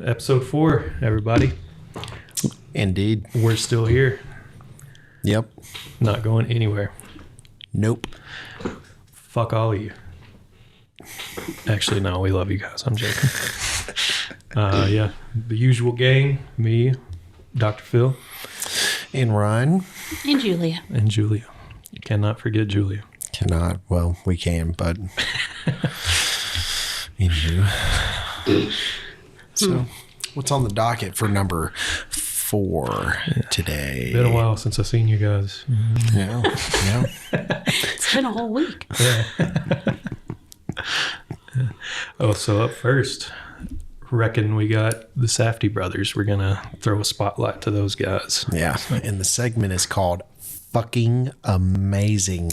Episode 4, everybody. Indeed. We're still here. Yep. Not going anywhere. Nope. Fuck all of you. Actually, no, we love you guys. I'm joking. Yeah, the usual gang. Me, Dr. Phil. And Ryan. And Julia. And Julia. You cannot forget Julia. Cannot. Well, we can, but... Anywho. So, what's on the docket for number 4 today? Been a while since I've seen you guys. Yeah. It's been a whole week. Yeah. Oh, so up first, reckon we got the Safdie Brothers. We're going to throw a spotlight to those guys. Yeah. And the segment is called Fucking Amazing.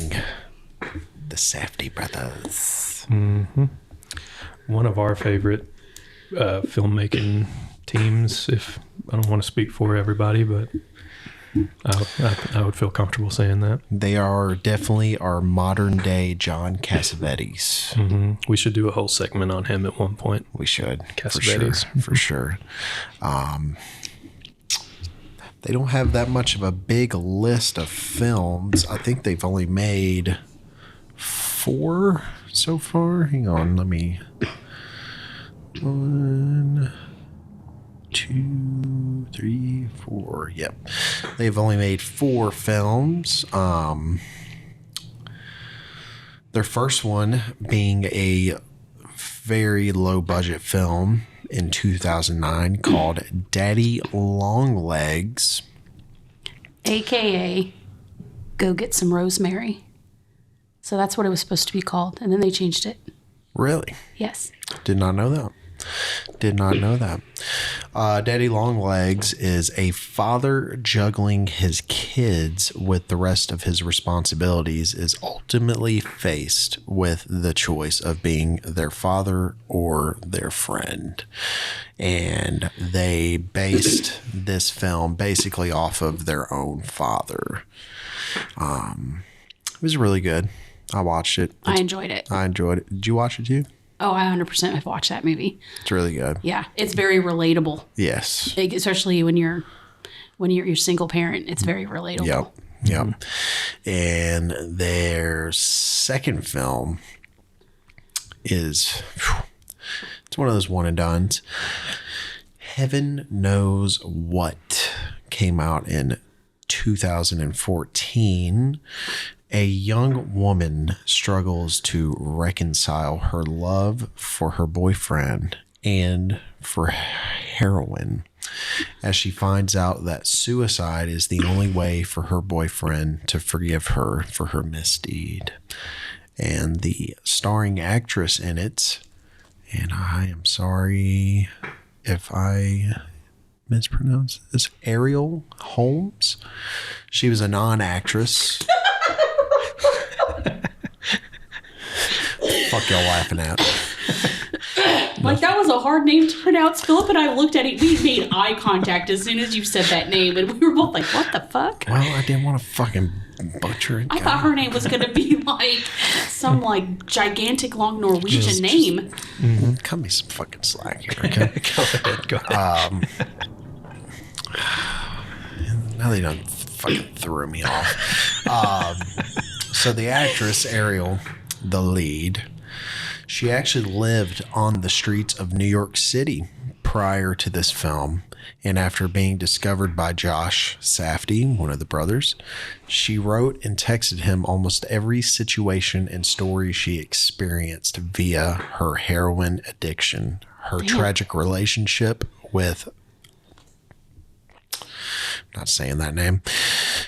The Safdie Brothers. Mm-hmm. One of our favorite filmmaking teams, if I don't want to speak for everybody, but I would feel comfortable saying that. They are definitely our modern day John Cassavetes. Mm-hmm. We should do a whole segment on him at one point. We should. Cassavetes. For sure. They don't have that much of a big list of films. I think they've only made 4 so far. Hang on, let me... 1, 2, 3, 4. Yep. They've only made 4 films. Their first one being a very low budget film in 2009 called Daddy Longlegs. AKA Go Get Some Rosemary. So that's what it was supposed to be called. And then they changed it. Really? Yes. Did not know that. Daddy Longlegs is a father juggling his kids with the rest of his responsibilities is ultimately faced with the choice of being their father or their friend. And they based this film basically off of their own father. It was really good. I watched it. I enjoyed it. Did you watch it too? Oh, I 100% have watched that movie. It's really good. Yeah, it's very relatable. Yes. Like, especially when you're your single parent, it's very relatable. Yep. And their second film is, it's one of those one and dones. Heaven Knows What came out in 2014. A young woman struggles to reconcile her love for her boyfriend and for heroin as she finds out that suicide is the only way for her boyfriend to forgive her for her misdeed. And the starring actress in it, and I am sorry if I mispronounce this, Ariel Holmes. She was a non-actress. Fuck y'all laughing at? Like, that was a hard name to pronounce. Philip and I looked at it. We made eye contact as soon as you said that name. And we were both like, what the fuck? Well, I didn't want to fucking butcher it. I thought her name was going to be like some like gigantic long Norwegian name. Cut me some fucking slack here, okay? Go ahead. Now they done fucking threw me off. So the actress, Ariel, the lead, she actually lived on the streets of New York City prior to this film. And after being discovered by Josh Safdie, one of the brothers, she wrote and texted him almost every situation and story she experienced via her heroin addiction, her tragic relationship with, not saying that name,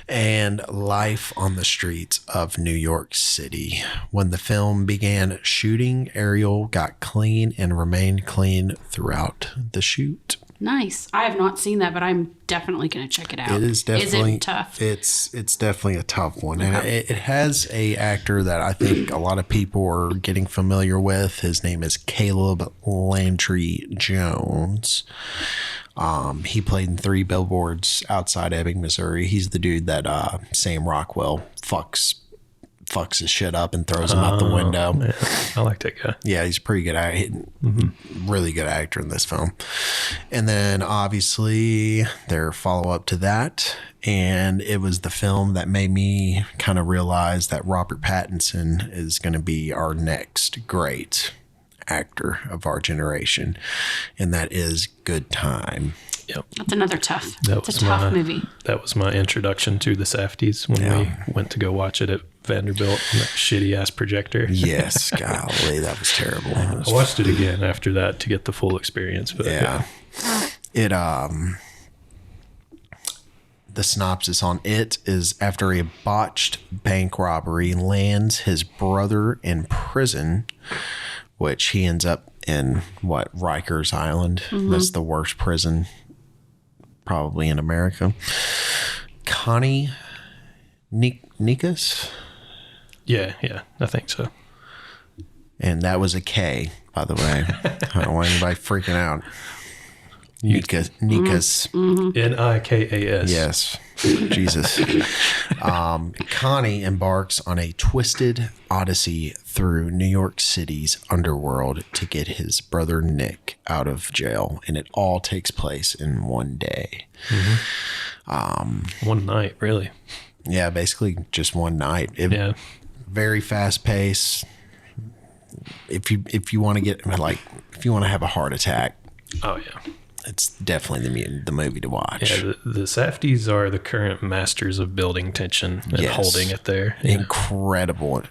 and life on the streets of New York City. When the film began shooting, Ariel got clean and remained clean throughout the shoot. Nice. I have not seen that, but I'm definitely going to check it out. It is definitely... Is it tough? It's definitely a tough one. Okay. And it has a actor that I think a lot of people are getting familiar with. His name is Caleb Landry Jones. He played in 3 Billboards Outside Ebbing, Missouri. He's the dude that Sam Rockwell fucks his shit up and throws him out the window. Man, I like that guy. Yeah, he's a pretty good really good actor in this film. And then obviously their follow-up to that, and it was the film that made me kind of realize that Robert Pattinson is going to be our next great actor of our generation, and that is Good Time. Yep. That's another tough. That It's a tough movie. That was my introduction to the Safdies when we went to go watch it at Vanderbilt on that shitty ass projector. Yes, golly, that was terrible. I watched it again after that to get the full experience. But Yeah. It the synopsis on it is: after a botched bank robbery lands his brother in prison, which he ends up in Rikers Island. That's the worst prison probably in America. Connie Nikas, yeah, I think so. and that was a K, by the way. I don't want anybody freaking out. Nikas. Nikas. Yes. Jesus. Connie embarks on a twisted odyssey through New York City's underworld to get his brother Nick out of jail, and it all takes place in one day. One night, really. Yeah, basically just one night. Yeah. Very fast pace. If you want to get if you want to have a heart attack, Oh yeah. it's definitely the movie to watch. Yeah, the Safdies are the current masters of building tension and Yes. holding it there. Yeah. Incredible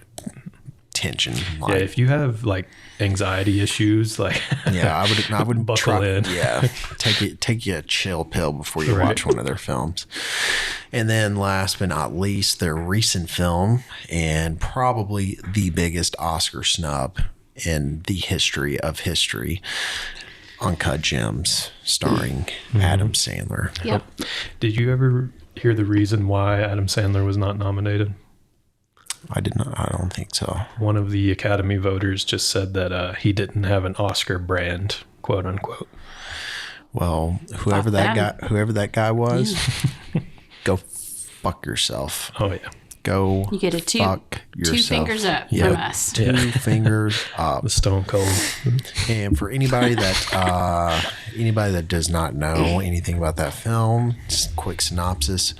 tension. Yeah, if you have like anxiety issues, like I would buckle in. Yeah, take you a chill pill before you Right. watch one of their films. And then last but not least, their recent film, and probably the biggest Oscar snub in the history of history, Uncut Gems, starring Adam Sandler. Yep. Did you ever hear the reason why Adam Sandler was not nominated? I did not. I don't think so. One of the Academy voters just said that he didn't have an Oscar brand, quote unquote. Well, whoever Fuck that guy was, go fuck yourself. Oh yeah, You get a Fuck yourself. 2 fingers up Yep. from us. 2 fingers up. the Stone Cold. And for anybody that does not know anything about that film, just a quick synopsis: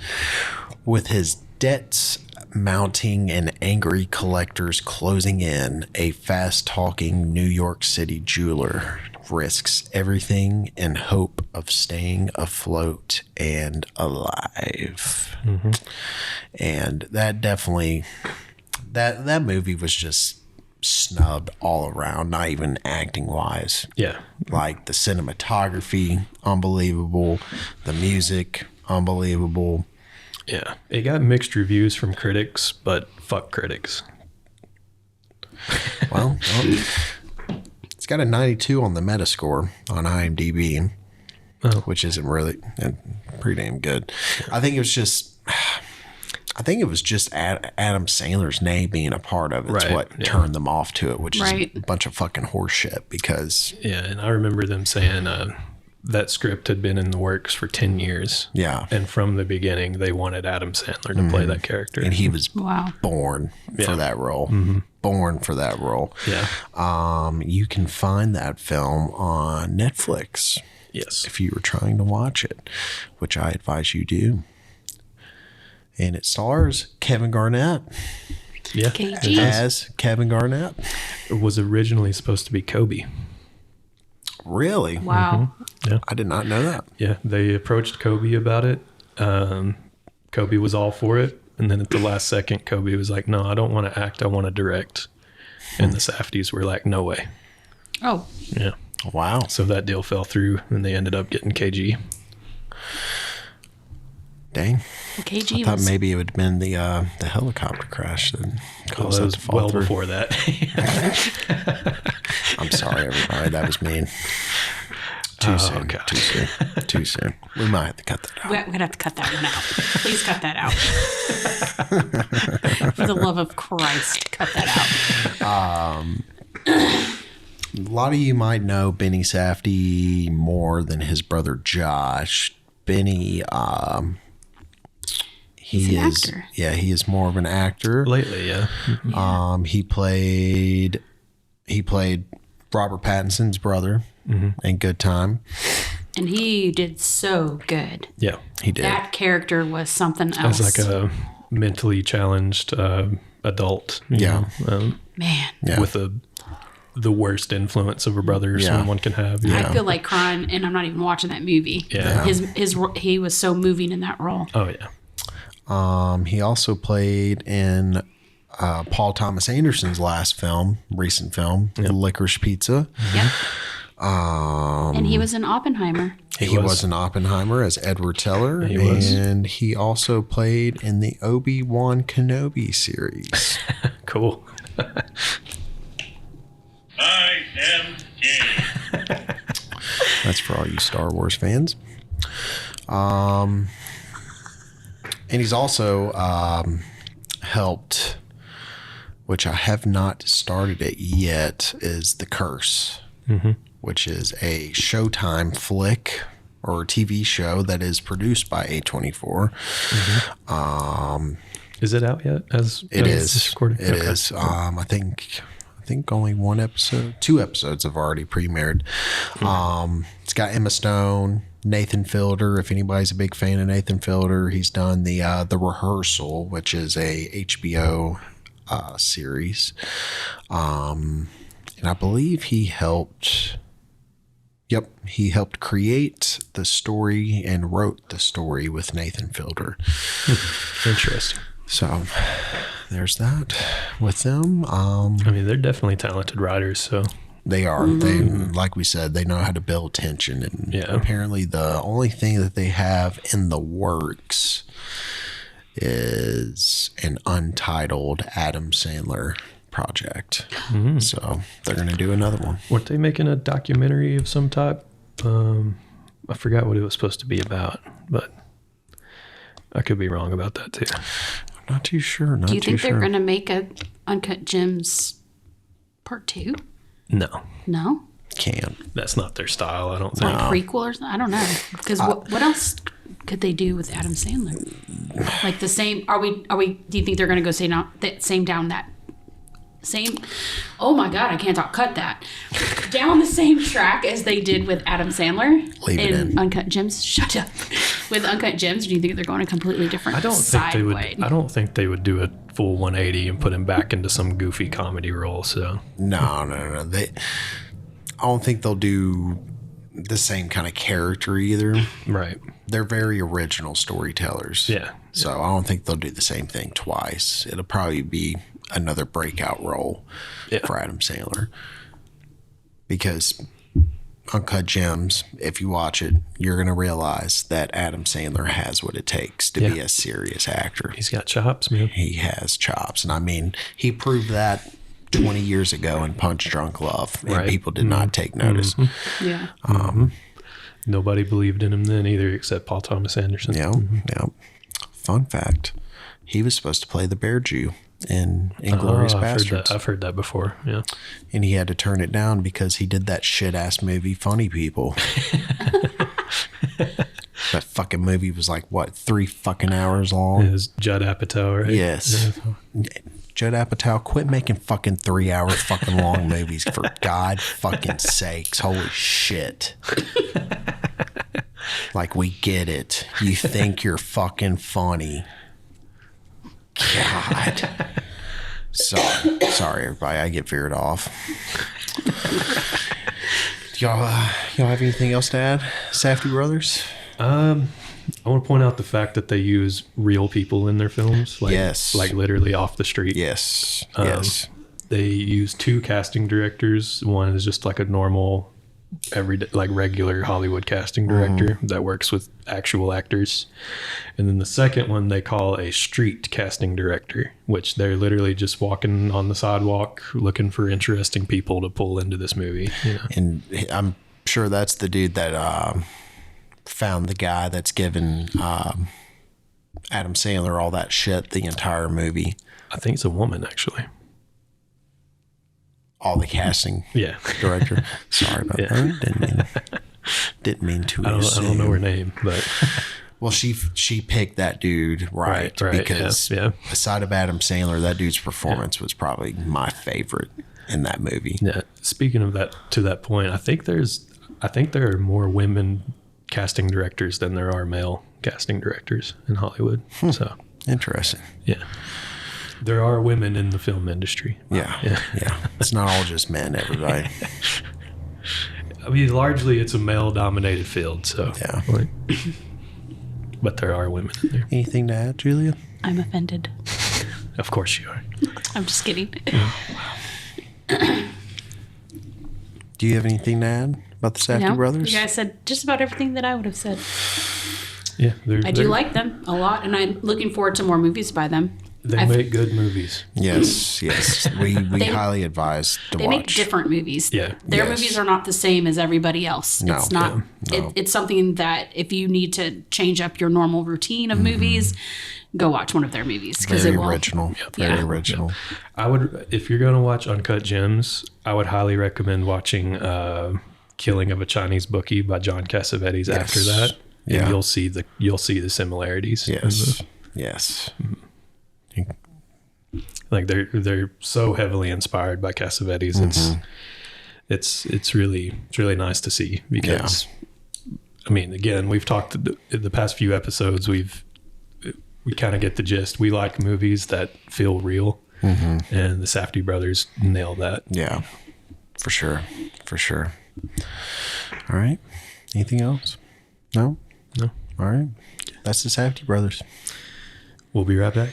with his debts mounting and angry collectors closing in, a fast-talking New York City jeweler risks everything in hope of staying afloat and alive. And that definitely, that movie was just snubbed all around, not even acting wise. Yeah, Like the cinematography, unbelievable. The music, unbelievable. yeah. It got mixed reviews from critics, but fuck critics. Well, it's got a 92 on the Metascore on IMDb, Oh. which isn't really pretty damn good. I think it was just Adam Sandler's name being a part of it. It's Right, what yeah. turned them off to it, which Right. is a bunch of fucking horse shit because, Yeah, and I remember them saying that script had been in the works for 10 years. yeah. And from the beginning, they wanted Adam Sandler to play that character. And he was Wow. born for that role. Born for that role. Yeah. You can find that film on Netflix Yes. if you were trying to watch it, which I advise you do. And it stars Kevin Garnett Yeah. KG. as Kevin Garnett. It was originally supposed to be Kobe. Really? Wow. I did not know that. Yeah. They approached Kobe about it. Kobe was all for it. And then at the last second, Kobe was like, no, I don't want to act. I want to direct. And the Safdies were like, no way. Oh, Yeah. Wow. So that deal fell through and they ended up getting KG. Dang. KG I thought was. maybe it would have been the helicopter crash that Well, caused that that was to fall well through. before that. I'm sorry, everybody. That was mean. Too soon. God. Too soon. Too soon. We might have to cut that out. We're going to have to cut that one out. Please cut that out. For the love of Christ, cut that out. A lot of you might know Benny Safdie more than his brother Josh. Benny, He's an actor. Yeah, he is more of an actor. Lately, yeah. He played Robert Pattinson's brother in Good Time. And he did so good. Yeah. He did. That character was something else. As like a mentally challenged adult. Yeah. Man. Yeah. With the worst influence of a brother someone can have. I feel like crying, and I'm not even watching that movie. Yeah. He was so moving in that role. Oh, yeah. He also played in Paul Thomas Anderson's recent film, Licorice Pizza. Yep. And he was in Oppenheimer. He was in Oppenheimer as Edward Teller. And he also played in the Obi-Wan Kenobi series. Cool. I am king. That's for all you Star Wars fans. And he's also helped, which I have not started it yet, is The Curse, which is a Showtime flick or TV show that is produced by A24. Is it out yet? It is. I think only one episode, 2 episodes have already premiered. It's got Emma Stone, Nathan Fielder. If anybody's a big fan of Nathan Fielder, he's done the Rehearsal, which is a HBO series. And I believe he helped create the story and wrote the story with Nathan Fielder. Interesting. So there's that with them. I mean, they're definitely talented writers, so. They are. They, like we said, they know how to build tension. And apparently the only thing that they have in the works is an untitled Adam Sandler project. So they're going to do another one. Weren't they making a documentary of some type? I forgot what it was supposed to be about, but I could be wrong about that too. I'm not too sure. Do you think they're going to make a Uncut Gems Part 2? No. No? Can't. That's not their style, I don't think. Like prequel or something? I don't know. Because what else could they do with Adam Sandler? Like the same, do you think they're going to go oh my God, I can't talk, cut that. Down the same track as they did with Adam Sandler in Uncut Gems? Shut up. With Uncut Gems, do you think they're going a completely different I don't think they would do a full 180 and put him back into some goofy comedy role, so. No. I don't think they'll do the same kind of character either. Right. They're very original storytellers. Yeah. So I don't think they'll do the same thing twice. It'll probably be another breakout role for Adam Sandler. Because Uncut Gems, if you watch it, you're going to realize that Adam Sandler has what it takes to be a serious actor. He's got chops, man. He has chops. And I mean, he proved that 20 years ago in Punch Drunk Love, and people did not take notice. Yeah. Nobody believed in him then either, except Paul Thomas Anderson. Yeah. Fun fact: he was supposed to play the Bear Jew in Inglourious Basterds. I've heard that before. Yeah, and he had to turn it down because he did that shit ass movie, Funny People. That fucking movie was like 3 fucking hours long. It was Judd Apatow, right? Yes. Judd Apatow, quit making fucking 3 hour fucking long movies for God fucking sakes. Holy shit. Like, we get it. You think you're fucking funny. God. Sorry, everybody. I get veered off. Y'all have anything else to add? Safdie Brothers? I want to point out the fact that they use real people in their films. Like, like literally off the street. Yes. They use 2 casting directors. One is just like a normal, regular Hollywood casting director that works with actual actors. And then the second one they call a street casting director, which they're literally just walking on the sidewalk looking for interesting people to pull into this movie. You know? And I'm sure that's the dude that found the guy that's given Adam Sandler all that shit the entire movie. I think it's a woman, actually. all the casting Yeah. director. Sorry about that. Didn't mean to. I don't know her name, but Well, she picked that dude right because aside of Adam Sandler, that dude's performance was probably my favorite in that movie. yeah. Speaking of that, to that point, I think there are more women casting directors than there are male casting directors in Hollywood. So Interesting. yeah, there are women in the film industry. Yeah. It's not all just men, everybody. I mean, largely it's a male-dominated field. So Yeah. but there are women in there. Anything to add, Julia? I'm offended. Of course you are. I'm just kidding. Do you have anything to add about the Safdie No, brothers? you guys said just about everything that I would have said. Yeah, I do like them a lot, and I'm looking forward to more movies by them. They make good movies. Yes. We highly advise to They watch. make different movies. Yeah. Their Yes. movies are not the same as everybody else. No. It's not. Yeah. No. It's something that if you need to change up your normal routine of movies, go watch one of their movies because Very it will. original. Very original. I would, if you're going to watch Uncut Gems, I would highly recommend watching Killing of a Chinese Bookie by John Cassavetes after that. And Yeah. you'll see the similarities. Yes. Yes. Like they're so heavily inspired by Cassavetes. It's really nice to see because I mean, again, we've talked in the past few episodes, we kind of get the gist. We like movies that feel real, and the Safdie brothers nail that. Yeah. For sure. All right. Anything else? No? No. All right. That's the Safdie brothers. We'll be right back.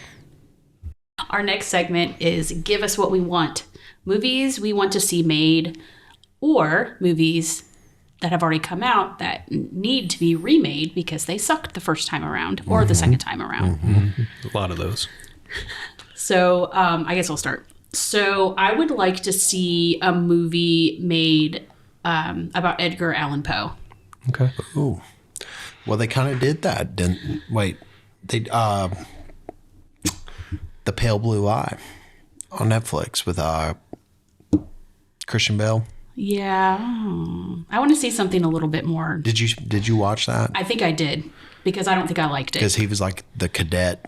Our next segment is Give Us What We Want. Movies we want to see made, or movies that have already come out that need to be remade because they sucked the first time around or the second time around. A lot of those. So I guess I'll start. So I would like to see a movie made about Edgar Allan Poe. Okay. Ooh. Well, they kind of did that, didn't? Wait, they The Pale Blue Eye on Netflix with Christian Bale. Yeah, I want to see something a little bit more. Did you watch that? I think I did because I don't think I liked it. Because he was like the cadet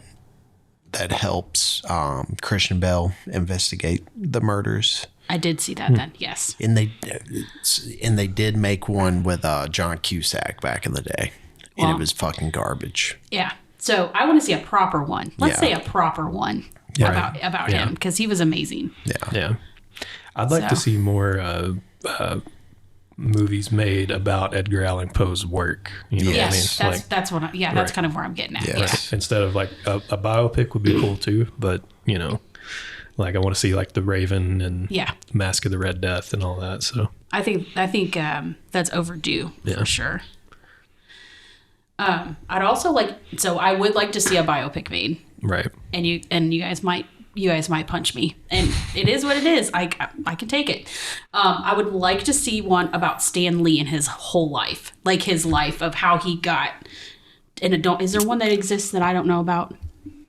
that helps Christian Bale investigate the murders. I did see that then. Yes. And they did make one with John Cusack back in the day, and it was fucking garbage. Yeah. So I want to see a proper one. Let's Yeah. say a proper one about him because he was amazing. Yeah. I'd like to see more movies made about Edgar Allan Poe's work. You know Yes, what I mean? that's what. That's kind of where I'm getting at. Yes. Yeah. Right. Instead of like a biopic would be cool too, but you know, like I want to see like The Raven and Mask of the Red Death and all that. So I think that's overdue for sure. I'd also I would like to see a biopic made. right. And you guys might punch me, and it is what it is. I can take it. I would like to see one about Stan Lee and his whole life, like his life of how he got. And is there one that exists that I don't know about?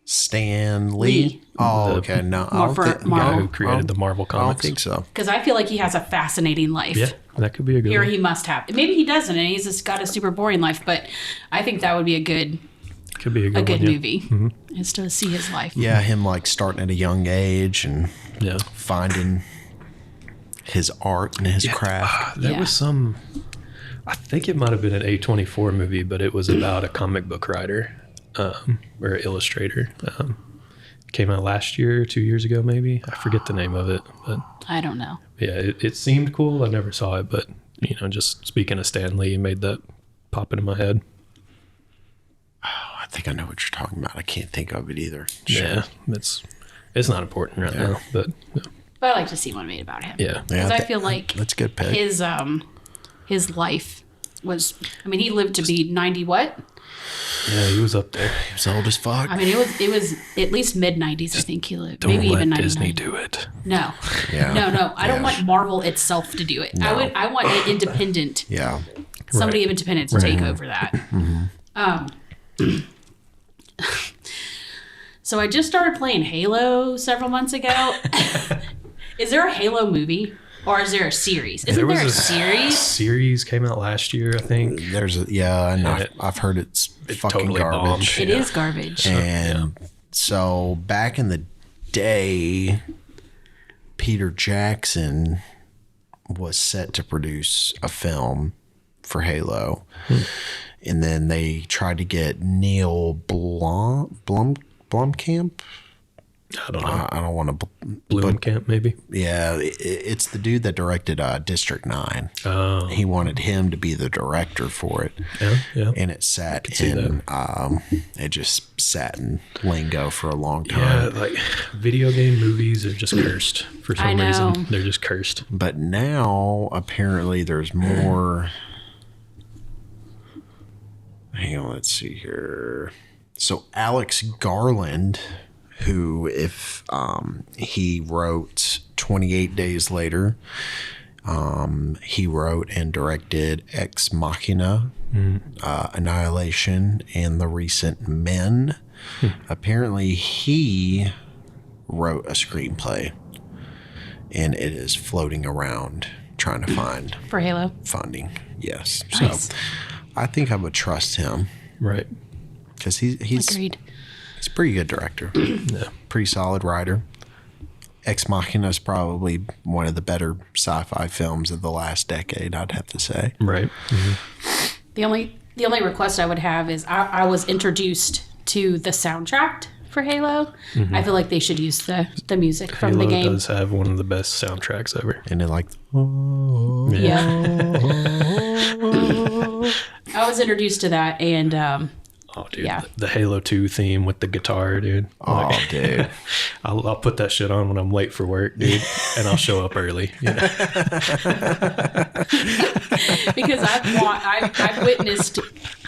Stan Lee. Lee. Oh, okay. No, I don't think, The guy who created the Marvel I don't comics. think so. Because I feel like he has a fascinating life. Yeah, that could be a good Here one. he must have. Maybe he doesn't, and he's just got a super boring life. But I think that would be a good Could be a good one, movie, is to see his life. Yeah, him like starting at a young age and Yeah. finding his art and his craft. There was some, I think it might have been an A24 movie, but it was about a comic book writer or illustrator. Came out last year, 2 years ago, maybe. I forget the name of it, but I don't know. yeah, it seemed cool. I never saw it, but you know, just speaking of Stan Lee, made that pop into my head. I think I know what you're talking about. I can't think of it either. Shit. Yeah, it's not important right now, but But I like to see one made about him. yeah. Because I feel like that's a good pick. his life was. I mean, he lived to be 90. What? Yeah, he was up there. He was old as fuck. I mean, it was at least mid 90s. I think he lived. Don't Maybe let even 99. Disney do it. No. Yeah. No. I don't Yeah. want Marvel itself to do it. No. I want an independent. Yeah. Somebody independent to take over that. So I just started playing Halo several months ago. Is there a Halo movie? Or is there a series? Isn't there a series? Series came out last year, I think. I know. I've heard it's fucking totally garbage. bombed. It is garbage. And so back in the day, Peter Jackson was set to produce a film for Halo. And then they tried to get Neil Blomkamp. I don't know. I don't want to. Blomkamp, maybe. Yeah, it's the dude that directed District 9. Oh. He wanted him to be the director for it. Yeah. And it sat see in, it just sat in lingo for a long Yeah, time. like video game movies are just cursed for I some know. reason. They're just cursed. But now, apparently, there's more. Hang on, let's see here. So, Alex Garland, who, if he wrote 28 Days Later, he wrote and directed Ex Machina, Annihilation, and the recent Men. Apparently, he wrote a screenplay, and it is floating around trying to find For Halo. funding. Yes. Nice. So I think I would trust him Right. because he's Agreed. a pretty good director, Yeah. pretty solid writer. Ex Machina is probably one of the better sci-fi films of the last decade, I'd have to say. Right. The only request I would have is I was introduced to the soundtrack for Halo. I feel like they should use the music from Halo the game. does have one of the best soundtracks ever. And then Yeah. I was introduced to that, and Oh, dude. Yeah. The Halo 2 theme with the guitar, dude. oh, dude. I'll put that shit on when I'm late for work, dude, and I'll show up early. You know? because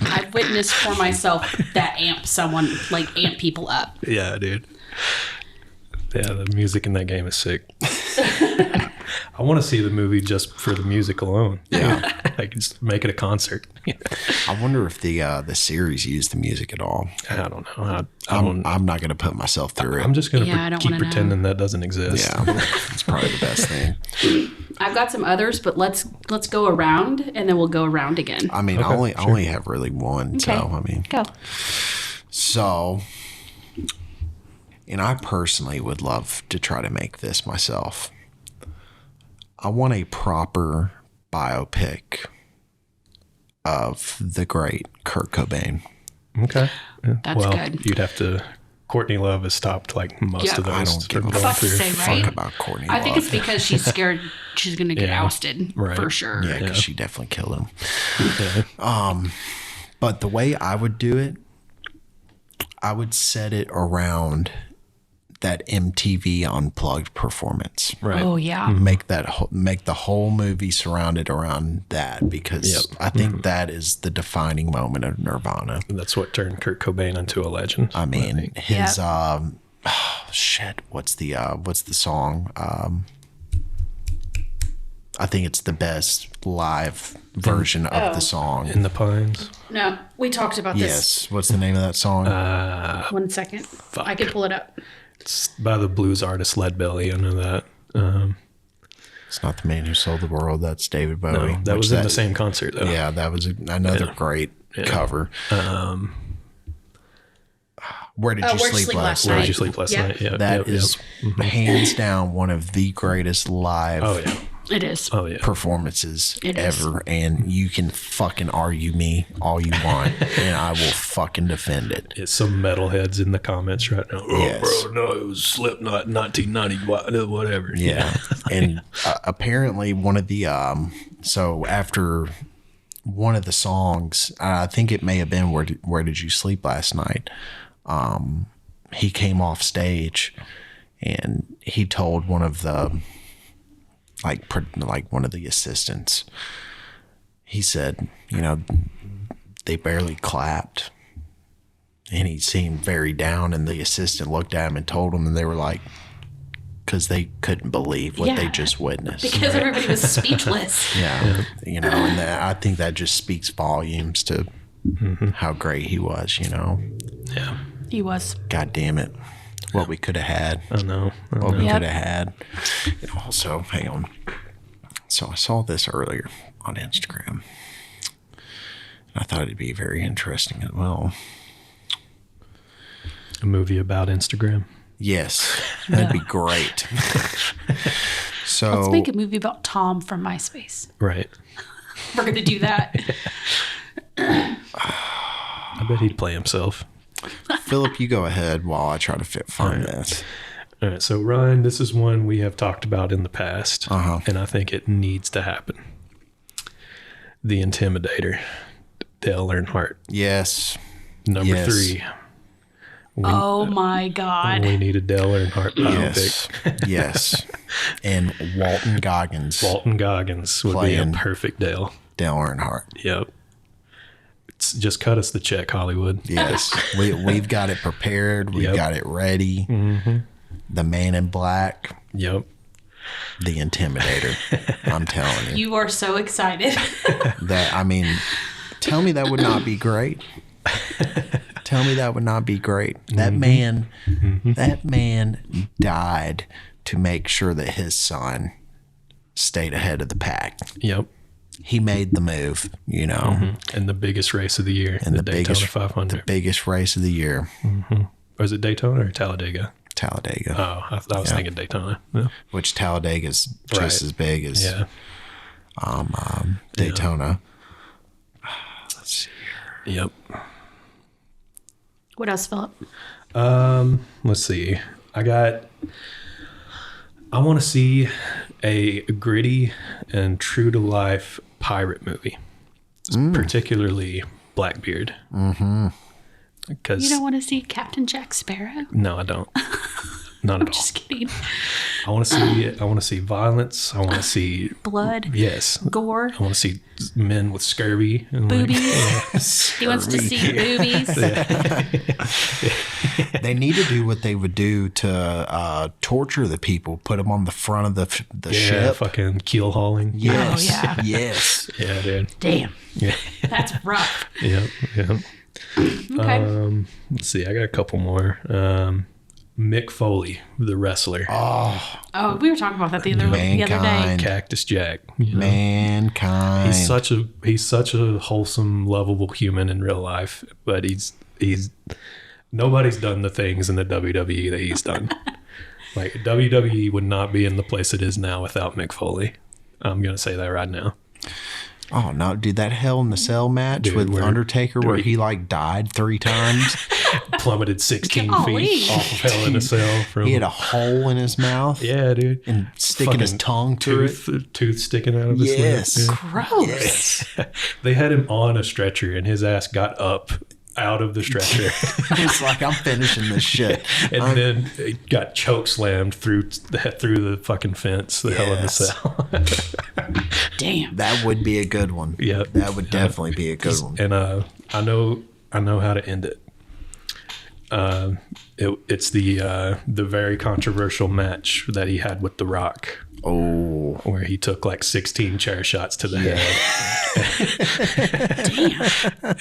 I've witnessed for myself that amp people up. Yeah, dude. Yeah, the music in that game is sick. I want to see the movie just for the music alone. Yeah. Like, just make it a concert. I wonder if the series used the music at all. I don't know. I'm not going to put myself through it. I'm just going Yeah, I to don't keep wanna know. pretending that doesn't exist. Yeah, it's probably the best thing. I've got some others, but let's go around, and then we'll go around again. I mean, I only have really one. Okay. So, I mean, Go. so, and I personally would love to try to make this myself. I want a proper biopic of the great Kurt Cobain. Okay. Yeah. That's well, good. You'd have to. Courtney Love has stopped like most Yeah. of those. I don't give a from going fuck to through. say, right? Fuck about Courtney I think Love. it's because she's scared she's going to get Yeah. ousted Right. for sure. Yeah, because she definitely killed him. Yeah. But the way I would do it, I would set it around that MTV Unplugged performance. Right. Oh yeah. Make the whole movie surrounded around that, because Yep. I think that is the defining moment of Nirvana. That's what turned Kurt Cobain into a legend. I mean, think. his Yep. shit. What's the song? I think it's the best live version of the song. In the Pines. No, we talked about this. Yes. What's the name of that song? 1 second. I can pull it up. It's by the blues artist Lead Belly. I know that. It's not The Man Who Sold the World. That's David No, Bowie. that which was in the same concert though. Yeah, that was another great cover. Where Did You Sleep Last Where Night? Did You Sleep Last Yeah. Night? Yeah, That yep, is yep. hands down one of the greatest live Oh yeah. It is. Oh yeah. performances It is. ever. And you can fucking argue me all you want, and I will fucking defend it. It's some metalheads in the comments right now. Oh, Yes. bro, no, it was Slipknot 1990, whatever. Yeah. And apparently one of the so after one of the songs, I think it may have been Where Did You Sleep Last Night, he came off stage and he told one of the like one of the assistants, he said, they barely clapped, and he seemed very down, and the assistant looked at him and told him, and they were like, because they couldn't believe what they Yeah. just witnessed. Because everybody was speechless. Yeah. And I think that just speaks volumes to how great he was, Yeah. He was. God damn it. What we could have had. I know. What we Yep. could have had. And also, hang on. So I saw this earlier on Instagram. I thought it'd be very interesting as well. A movie about Instagram. Yes, that'd be great. So Let's make a movie about Tom from MySpace. Right. We're going to do that. I bet he'd play himself. Philip, you go ahead while I try to find this. All right, so Ryan, this is one we have talked about in the past, Uh-huh. and I think it needs to happen. The Intimidator, Dale Earnhardt, Yes. number Yes. 3. Oh my God. We need a Dale Earnhardt Yes. biopic. Yes. And Walton Goggins. Walton Goggins would Playing be a perfect Dale. Dale Earnhardt. Yep. It's just cut us the check, Hollywood. Yes. We've got it prepared. We've Yep. got it ready. Mm-hmm. The Man in Black. Yep. The Intimidator. I'm telling you. You are so excited. Tell me that would not be great. Tell me that would not be great. That man died to make sure that his son stayed ahead of the pack. Yep. He made the move, you know. And the biggest race of the year, And the Daytona 500. The biggest race of the year. Or is it Daytona or Talladega? Talladega. Oh, I was thinking Daytona. Yeah. Which Talladega's just Right. as big as Yeah. Daytona. Let's see. Yep. What else, Philip? Let's see. I want to see a gritty and true to life pirate movie, particularly Blackbeard. Mm-hmm. Because You don't want to see Captain Jack Sparrow? no, I don't. Not at all. Just kidding. I want to see violence. I want to see Blood, yes. gore, I want to see men with scurvy and boobies. He wants to see boobies. They need to do what they would do to torture the people. Put them on the front of the yeah, ship. fucking keel hauling. Yes. Oh, yeah. Yes. Yeah, dude. Damn, Yeah. that's rough. Yep. Yep. Okay. Let's see. I got a couple more. Mick Foley, the wrestler, Oh, we were talking about that the other day. Mankind. Cactus Jack. You know? Mankind. He's such a wholesome, lovable human in real life, but he's nobody's done the things in the WWE that he's done. Like WWE would not be in the place it is now without Mick Foley. I'm gonna say that right now. Oh no, dude! That Hell in the Cell match Dude, with where- Undertaker, where he like died 3 times. Plummeted 16 Golly. feet off of Hell in a Cell from He had a hole in his mouth. yeah, dude, And sticking his Fucking tongue through it. tooth sticking out of his Yes. lip. Gross. Yeah. They had him on a stretcher, and his ass got up out of the stretcher, It's like I'm finishing this shit. and then it got choke slammed through the fucking fence. The Hell in the Yes. Cell. Damn. That would be a good one. Yeah. That would definitely be a good one. And I know how to end it. It's the very controversial match that he had with The Rock, Oh, where he took like 16 chair shots to the head. Damn.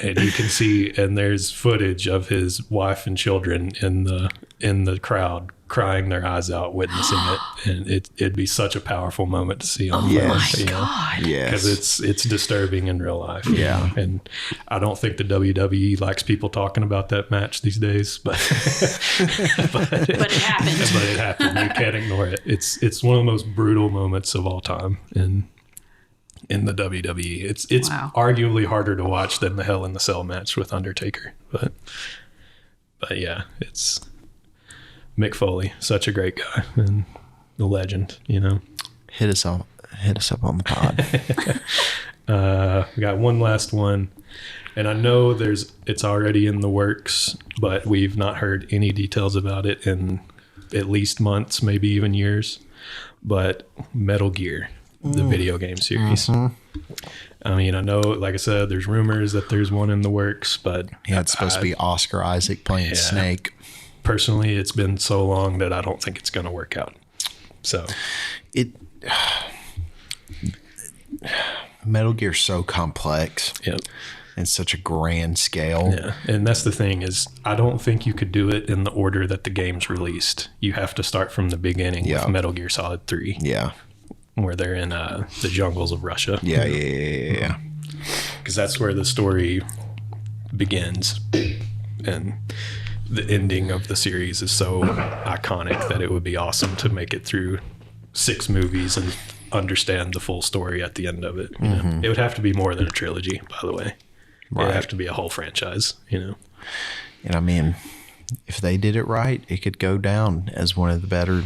And you can see, and there's footage of his wife and children in the crowd crying their eyes out witnessing it, and it'd be such a powerful moment to see on Yes. film, you know? God. yes. Because it's disturbing in real life. Yeah. And I don't think the WWE likes people talking about that match these days, but But it happened. but it happened. You can't ignore it. It's one of the most brutal moments of all time in the WWE. It's Wow. arguably harder to watch than the Hell in the Cell match with Undertaker. But yeah, it's Mick Foley, such a great guy and a legend, you know. Hit us up on the pod. We got one last one, and I know it's already in the works, but we've not heard any details about it in at least months, maybe even years. But Metal Gear, the video game series. I mean, I know, like I said, there's rumors that there's one in the works, but Yeah, it's supposed to be Oscar Isaac playing Snake. personally, it's been so long that I don't think it's going to work out. So Metal Gear's so complex yeah. and such a grand scale. Yeah, and that's the thing is, I don't think you could do it in the order that the game's released. You have to start from the beginning Yeah. with Metal Gear Solid 3. Yeah. where they're in the jungles of Russia. Yeah. Because that's where the story begins, and the ending of the series is so iconic that it would be awesome to make it through 6 movies and understand the full story at the end of it. You know? It would have to be more than a trilogy, by the way. It would have to be a whole franchise, you know. And I mean, if they did it right, it could go down as one of the better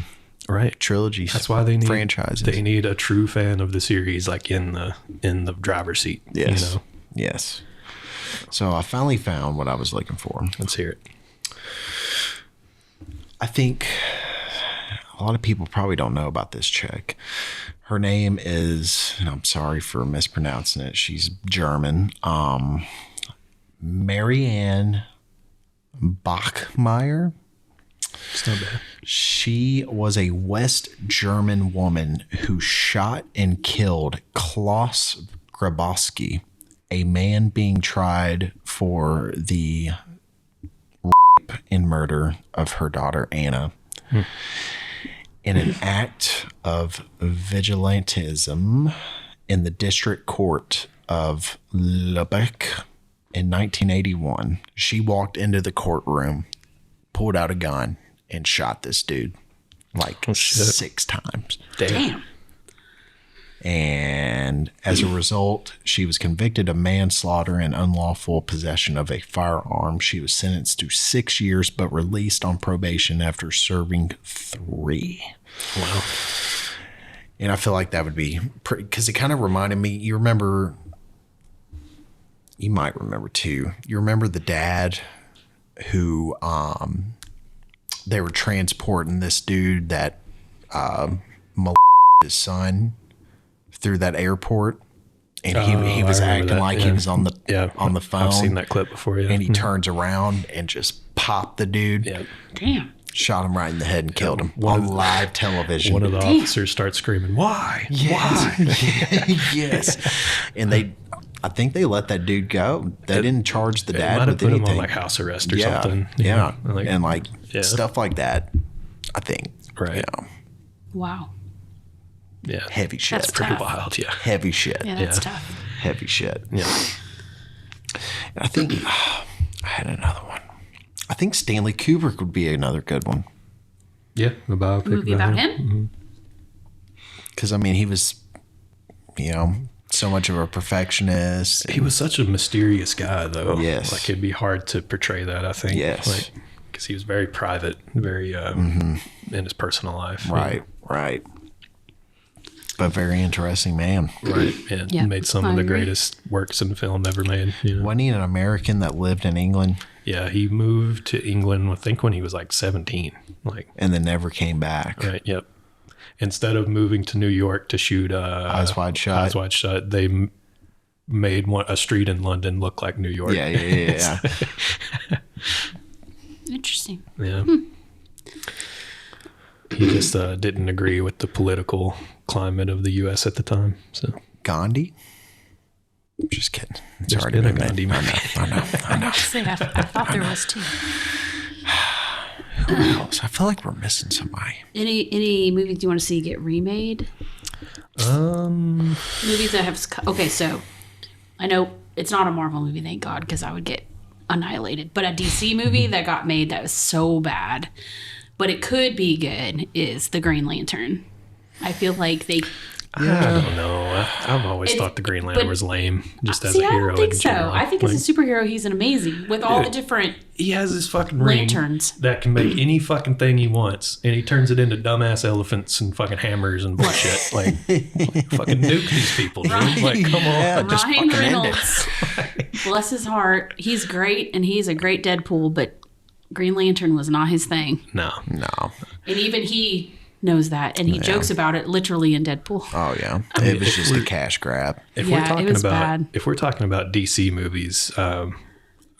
trilogies. That's why they need franchises. They need a true fan of the series, like in the driver's seat. Yes. You know? Yes. So I finally found what I was looking for. Let's hear it. I think a lot of people probably don't know about this chick. Her name is, and I'm sorry for mispronouncing it, she's German. Marianne Bachmeier. It's not bad. She was a West German woman who shot and killed Klaus Grabowski, a man being tried for the rape and murder of her daughter Anna. In an act of vigilantism in the district court of Lübeck in 1981, she walked into the courtroom, pulled out a gun, and shot this dude like 6 times. Damn. And as a result, she was convicted of manslaughter and unlawful possession of a firearm. She was sentenced to 6 years, but released on probation after serving 3. Wow. And I feel like that would be because it kind of reminded me. You might remember too. You remember the dad who they were transporting this dude that molested his son through that airport, and he was acting like he was on the phone. I've seen that clip before. Yeah. And he turns around and just popped the dude. Yeah. Damn. Shot him right in the head and killed him on live television. One of the officers starts screaming, "Why? Why?" Yes. And I think they let that dude go. They didn't charge the They dad might have with put anything. him on like house arrest or something. Yeah. And Stuff like that. I think. Right. You know, Wow. Yeah. heavy shit. That's Pretty tough. wild. Yeah. Heavy shit. Yeah, that's Yeah. tough. Heavy shit. Yeah. And I think I had another one. I think Stanley Kubrick would be another good one. Yeah. A biopic Movie about him? Because, I mean, he was, so much of a perfectionist. He was such a mysterious guy, though. Yes. Like, it'd be hard to portray that, I think. Yes. Because he was very private, very in his personal life. Right. But very interesting man. Right. And Yeah, made some I of the agree. greatest works in film ever made. You know? Wasn't he an American that lived in England Yeah. He moved to England, I think, when he was like 17. Like, and then never came back? right. Yep. Instead of moving to New York to shoot Eyes Wide Shut. Eyes Wide Shut, they made a street in London look like New York. Yeah. Interesting. Yeah. He just didn't agree with the political climate of the U.S. at the time. So Gandhi? Just kidding. It's There's already been a been Gandhi made. movie. I know. I thought there was too. Who else? I feel like we're missing somebody. Any movies you want to see get remade? Movies that have okay, so I know it's not a Marvel movie, thank God, because I would get annihilated. But a DC movie that got made that was so bad, but it could be good, is The Green Lantern. I feel like they. I don't know. I've always thought the Green Lantern was lame, just as a I hero. don't think in so. general. I think as a superhero, he's an amazing with all the different. He has his fucking ring Lanterns. that can make any fucking thing he wants, and he turns it into dumbass elephants and fucking hammers and bullshit. Like, fucking nuke these people, dude. Like, come on. Yeah, just Ryan fucking end it. Reynolds, bless his heart, he's great and he's a great Deadpool, but Green Lantern was not his thing, No. and even he knows that, and he jokes about it literally in Deadpool. Oh, yeah. It was just a cash grab. If Yeah, we're talking it was about bad. if we're talking about DC movies,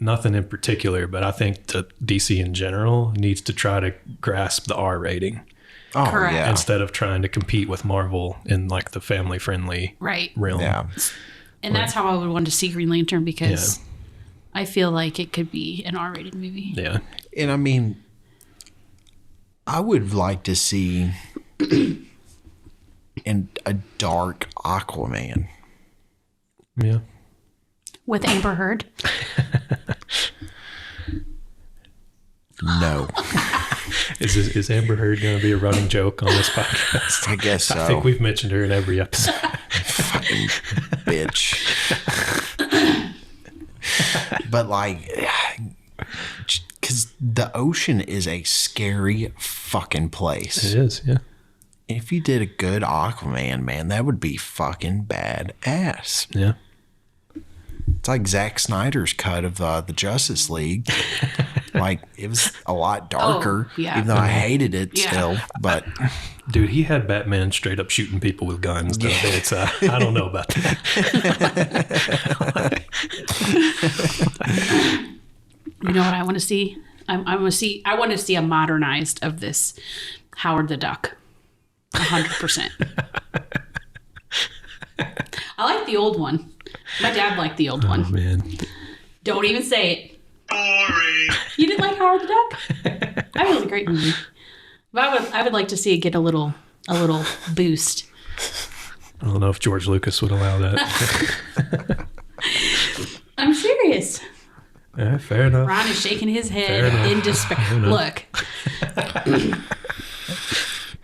nothing in particular, but I think DC in general needs to try to grasp the R rating Oh, Correct. yeah. instead of trying to compete with Marvel in like the family friendly Right. realm. Yeah. And that's how I would want to see Green Lantern, because I feel like it could be an R-rated movie. Yeah. And I mean, I would like to see, and a dark Aquaman. Yeah. With Amber Heard. No. Is Amber Heard going to be a running joke on this podcast? I guess so. I think we've mentioned her in every episode. Fucking bitch. But like, because the ocean is a scary fucking place. It is, yeah. If you did a good Aquaman, man, that would be fucking badass. Yeah. It's like Zack Snyder's cut of the Justice League. Like, it was a lot darker, yeah. even though I hated it still. But Dude, he had Batman straight up shooting people with guns. Though. It's I don't know about that. You know what I want to see? I want to see a modernized of this Howard the Duck. 100%. I like the old one. My dad liked the old one. Oh, man. Don't even say it. Boring. You didn't like Howard the Duck? That was a great movie. But I would like to see it get a little boost. I don't know if George Lucas would allow that. I'm serious. Yeah, fair enough. Ron is shaking his Fair head enough. in despair. Look.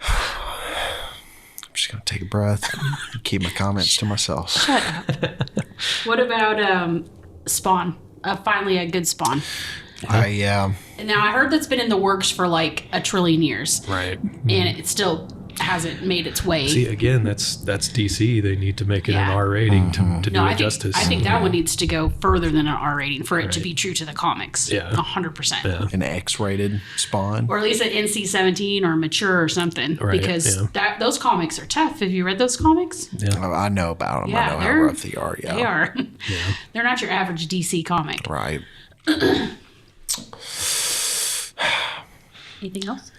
I'm just going to take a breath and keep my comments to myself. Shut up. What about Spawn? Finally a good Spawn. I Now, I heard that's been in the works for like a trillion years. Right. And it still hasn't made its way. See, again, that's DC. They need to make it an Yeah. R rating to do No, it justice. I think that one needs to go further than an R rating for it to be true to the comics. Yeah. 100%. Yeah. an X-rated Spawn. Or at least an NC-17 or mature or something. Right, Because yeah. those comics are tough. Have you read those comics? Oh, I know about them. Yeah, I know how they're- rough they are. Yeah. They are. They're not your average DC comic. Right. Anything else?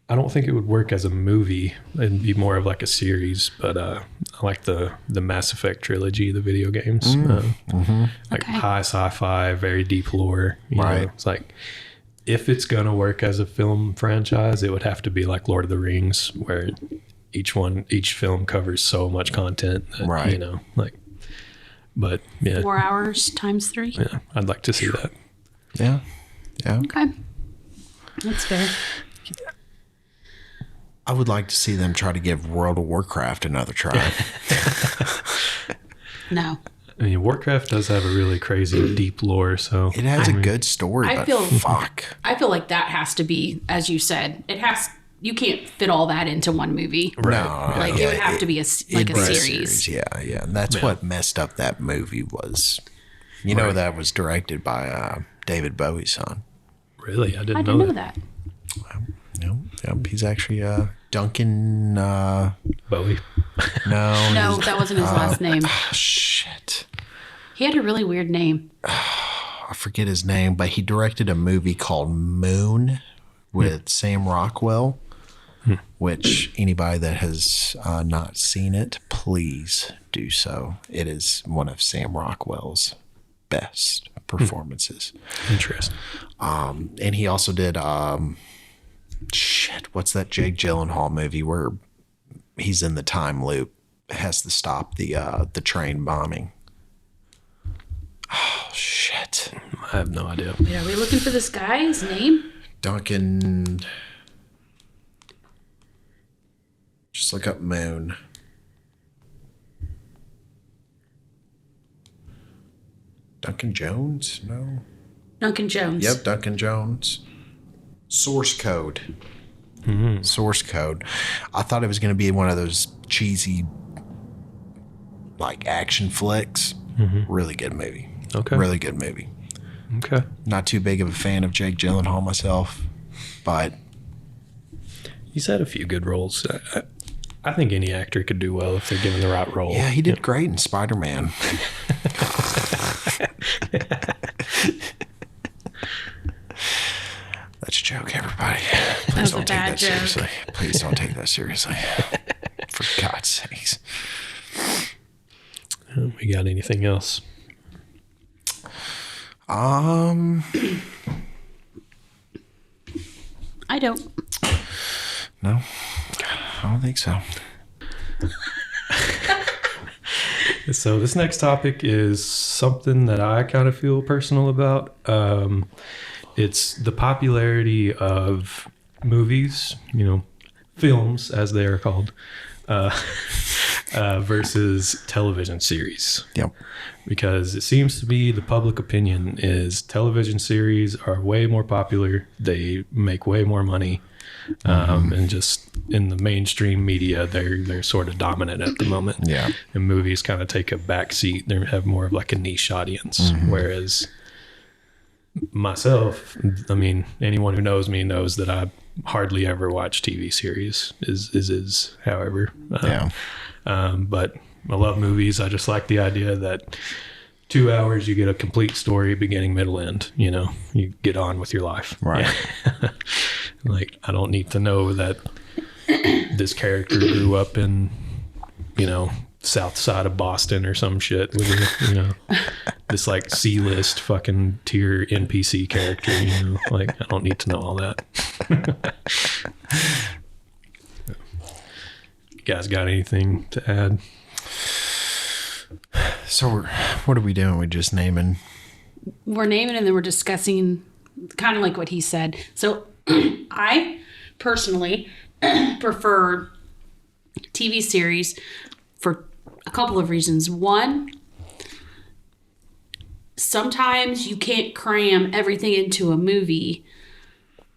I don't think it would work as a movie. It'd be more of like a series. But I like the Mass Effect trilogy, the video games. Like Okay. high sci-fi, very deep lore. You Right. know? It's like if it's gonna work as a film franchise, it would have to be like Lord of the Rings, where each film covers so much content. That, Right. You know, like. But yeah, 4 hours times 3? yeah, I'd like to see that. Yeah. Yeah. Okay. That's fair. I would like to see them try to give World of Warcraft another try. No. I mean, Warcraft does have a really crazy deep lore, so It has a good story, I but feel- fuck. I feel like that has to be, as you said, you can't fit all that into one movie. No, Like it would have to be a it'd be series. Yeah, yeah. And that's what messed up that movie was. You know, that was directed by David Bowie's son. really, I I didn't didn't know know that. that. Yep, he's actually Duncan. Bowie. No, that wasn't his last name. Shit. He had a really weird name. I forget his name, but he directed a movie called Moon with Sam Rockwell, which anybody that has not seen it, please do so. It is one of Sam Rockwell's best performances. Interesting. And he also did, what's that Jake Gyllenhaal movie where he's in the time loop, has to stop the train bombing? Oh, shit. I have no idea. Wait, are we looking for this guy's name? Duncan. Just look up Moon. Duncan Jones? No. Duncan Jones. Yep, Duncan Jones. Source Code. Source Code. I thought it was going to be one of those cheesy, like action flicks. Really good movie. Okay. Really good movie. Okay. Not too big of a fan of Jake Gyllenhaal myself, but He's had a few good roles. I think any actor could do well if they're given the right role. yeah, he did great in Spider-Man. That's a joke, everybody. Please was a don't take bad that joke. seriously. Please don't take that seriously. For God's sakes. We got anything else? I don't. No. I don't think so. So this next topic is something that I kind of feel personal about. It's the popularity of movies, films as they are called, versus television series. Yep. Because it seems to be the public opinion is television series are way more popular. They make way more money. And just in the mainstream media, they're sort of dominant at the moment. Yeah. And movies kind of take a back seat. They have more of like a niche audience. Whereas myself, I mean, anyone who knows me knows that I hardly ever watch TV series. However, but I love movies. I just like the idea that 2 hours you get a complete story, beginning, middle, end. You get on with your life. Right. Yeah. Like, I don't need to know that this character grew up in, south side of Boston or some shit with, this like C-list fucking tier NPC character, like, I don't need to know all that. You guys got anything to add? So what are we doing? We're just naming. We're naming and then we're discussing kind of like what he said. So I personally prefer TV series for a couple of reasons. One, sometimes you can't cram everything into a movie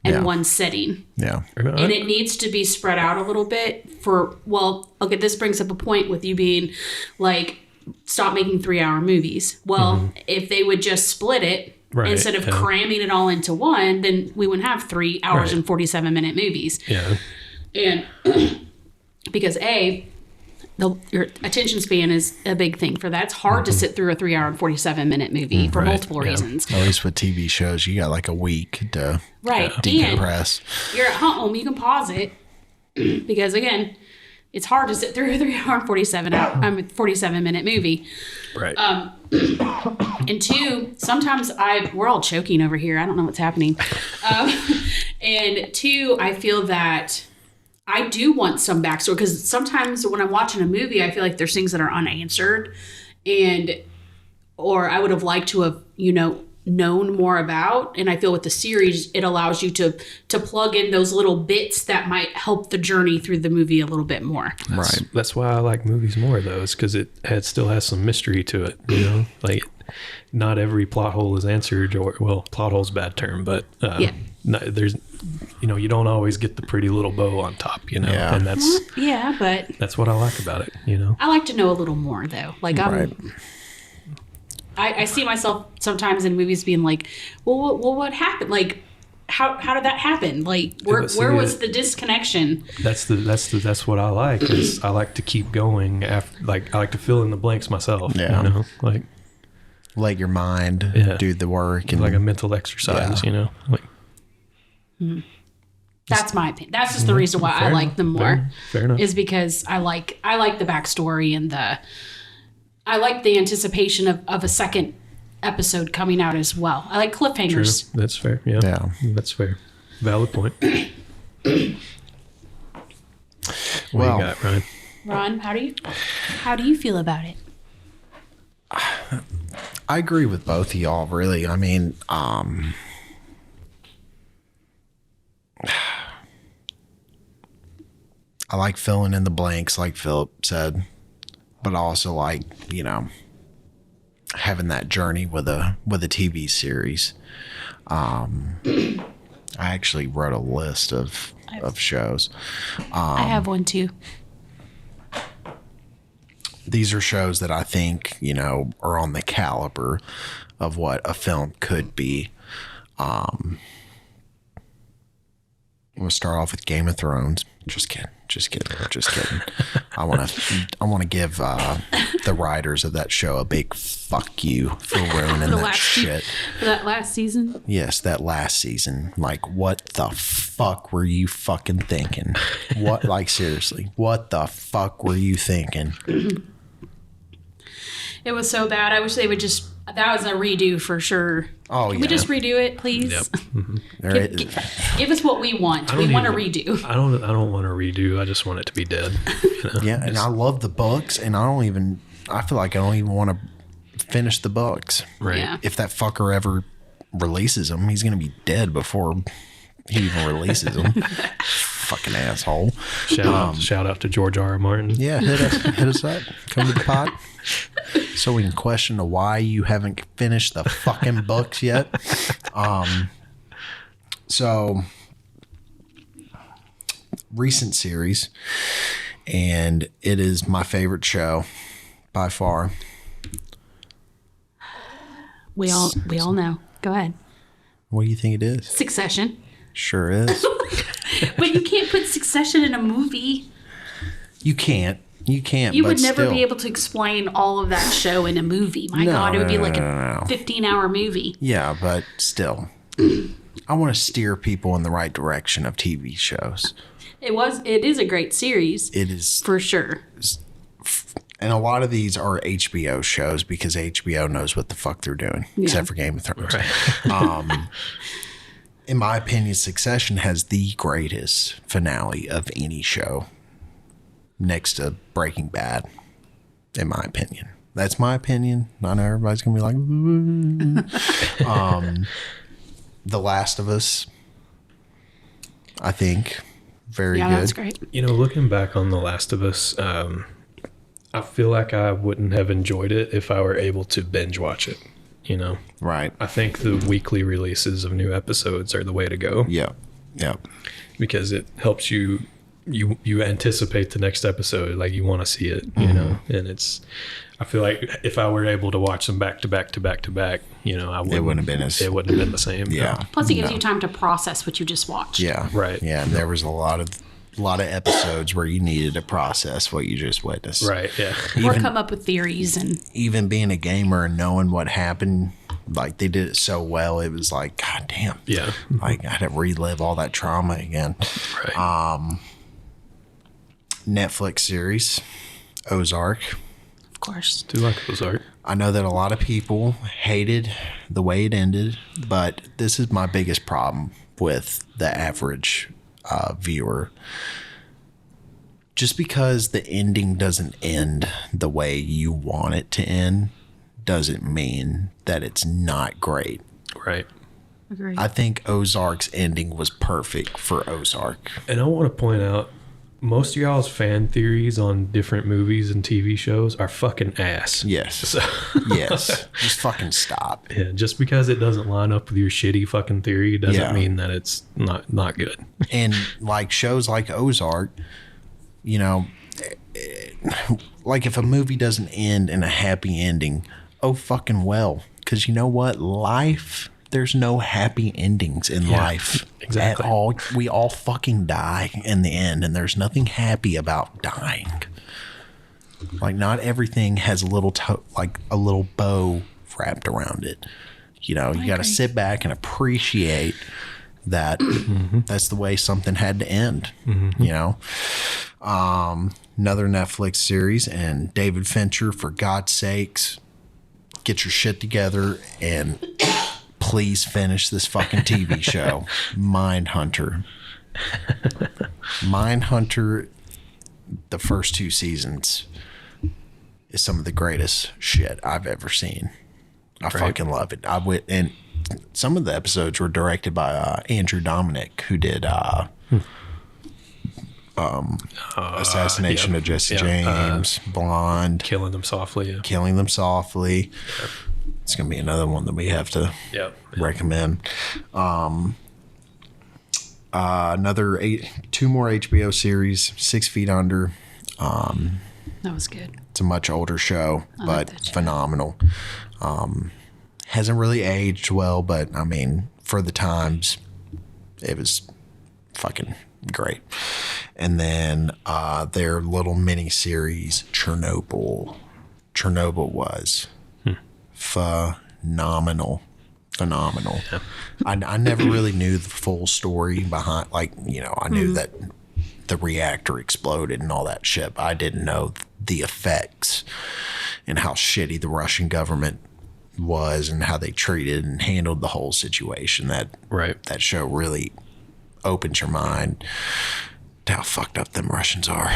in one sitting. Yeah. And it needs to be spread out a little bit okay, this brings up a point with you being like, stop making 3-hour movies. Well, if they would just split it, instead of cramming it all into one, then we wouldn't have 3 hours and 47-minute movies. Yeah. And because your attention span is a big thing for that. It's hard to sit through a 3-hour and 47-minute movie for multiple reasons. At least with TV shows, you got like a week to decompress. And you're at home, you can pause it because, again, it's hard to sit through a 3-hour and 47-minute movie. Right. And two, sometimes we're all choking over here. I don't know what's happening. And two, I feel that I do want some backstory because sometimes when I'm watching a movie, I feel like there's things that are unanswered or I would have liked to have, known more about. And I feel with the series, it allows you to plug in those little bits that might help the journey through the movie a little bit more. That's why I like movies more, though, is because it still has some mystery to it. Like not every plot hole is answered, plot hole's a bad term, but there's, you don't always get the pretty little bow on top, and that's but that's what I like about it. I like to know a little more though. Like I see myself sometimes in movies being like, well, what happened? Like, how did that happen? Like, where was the disconnection? That's what I like. Is I like to keep going after, like, I like to fill in the blanks myself. Yeah. Like let your mind do the work and like a mental exercise. Like. That's my opinion. That's just the reason why I like them more. Fair enough. Is because I like the backstory and I like the anticipation of a second episode coming out as well. I like cliffhangers. True. That's fair. Yeah. That's fair. Valid point. What do you got, Ryan? Ron, how do you feel about it? I agree with both of y'all, really. I mean, I like filling in the blanks, like Philip said, but I also like, having that journey with a TV series. I actually wrote a list of shows. I have one too. These are shows that I think, are on the caliber of what a film could be. We'll start off with Game of Thrones. Just kidding. I want to give the writers of that show a big fuck you for ruining that shit. For that last season? Yes, that last season. Like, what the fuck were you fucking thinking? Seriously, what the fuck were you thinking? It was so bad. I wish they would just That was a redo for sure. Oh, Can yeah. we just redo it, please? There Give us what we want. We want a redo. I don't want to redo. I just want it to be dead. Yeah, and I love the books, and I feel like I don't even want to finish the books. Right. Yeah. If that fucker ever releases them, he's going to be dead before he even releases them. Fucking asshole. Shout out to George R. R. Martin. Yeah, hit us up. Come to the pod. So we can question the why you haven't finished the fucking books yet. So recent series, and it is my favorite show by far. We all know. Go ahead. What do you think it is? Succession. Sure is. But you can't put Succession in a movie. You can't. You but would never still. be able to explain all of that show in a movie. My No, God, it would be no, like no, a no. 15-hour movie. Yeah, but still. I want to steer people in the right direction of TV shows. It is a great series. It is, For sure. and a lot of these are HBO shows because HBO knows what the fuck they're doing, except for Game of Thrones. Right. In my opinion, Succession has the greatest finale of any show, next to Breaking Bad. In my opinion, that's my opinion. I know everybody's gonna be like, The Last of Us. I think very Yeah, good. that's great. Looking back on The Last of Us, I feel like I wouldn't have enjoyed it if I were able to binge watch it. Right. I think the weekly releases of new episodes are the way to go. Yeah. Yeah. Because it helps you anticipate the next episode, like you want to see it, and I feel like if I were able to watch them back to back to back to back, I wouldn't, It wouldn't have been as. it wouldn't have been the same. Yeah. Plus, it gives you time to process what you just watched. Yeah. Right. Yeah. And there was a lot of episodes where you needed to process what you just witnessed. Right. Yeah. Or come up with theories and Even being a gamer and knowing what happened, like they did it so well, it was like, God damn. Yeah. Like I had to relive all that trauma again. Right. Netflix series, Ozark. of course. Do you like Ozark? I know that a lot of people hated the way it ended, but this is my biggest problem with the average viewer. Just because the ending doesn't end the way you want it to end doesn't mean that it's not great. Right. Agreed. I think Ozark's ending was perfect for Ozark. And I want to point out, most of y'all's fan theories on different movies and TV shows are fucking ass. Yes. So, Yes. Just fucking stop. yeah, just because it doesn't line up with your shitty fucking theory doesn't Yeah. mean that it's not good. And like shows like Ozark, like if a movie doesn't end in a happy ending, oh fucking well. Because you know what? Life, there's no happy endings in life exactly. at all. We all fucking die in the end, and there's nothing happy about dying. Like not everything has a little a little bow wrapped around it. You got to agree. sit back and appreciate that that's the way something had to end. Another Netflix series, and David Fincher, for God's sakes, get your shit together and please finish this fucking TV show. Mindhunter. Mindhunter, the first 2 seasons is some of the greatest shit I've ever seen. I fucking love it. And some of the episodes were directed by Andrew Dominic, who did Assassination of Jesse James, Blonde, Killing them softly. Yeah. Killing Them Softly. It's going to be another one that we have to recommend. Another 2 more HBO series, 6 Feet Under. That was good. It's a much older show, like but that show. phenomenal. Hasn't really aged well, but I mean, for the times, it was fucking great. And then their little mini series, Chernobyl. Chernobyl was phenomenal. Yeah. I never really knew the full story behind, I knew that the reactor exploded and all that shit, but I didn't know the effects and how shitty the Russian government was and how they treated and handled the whole situation. That show really opens your mind to how fucked up them Russians are.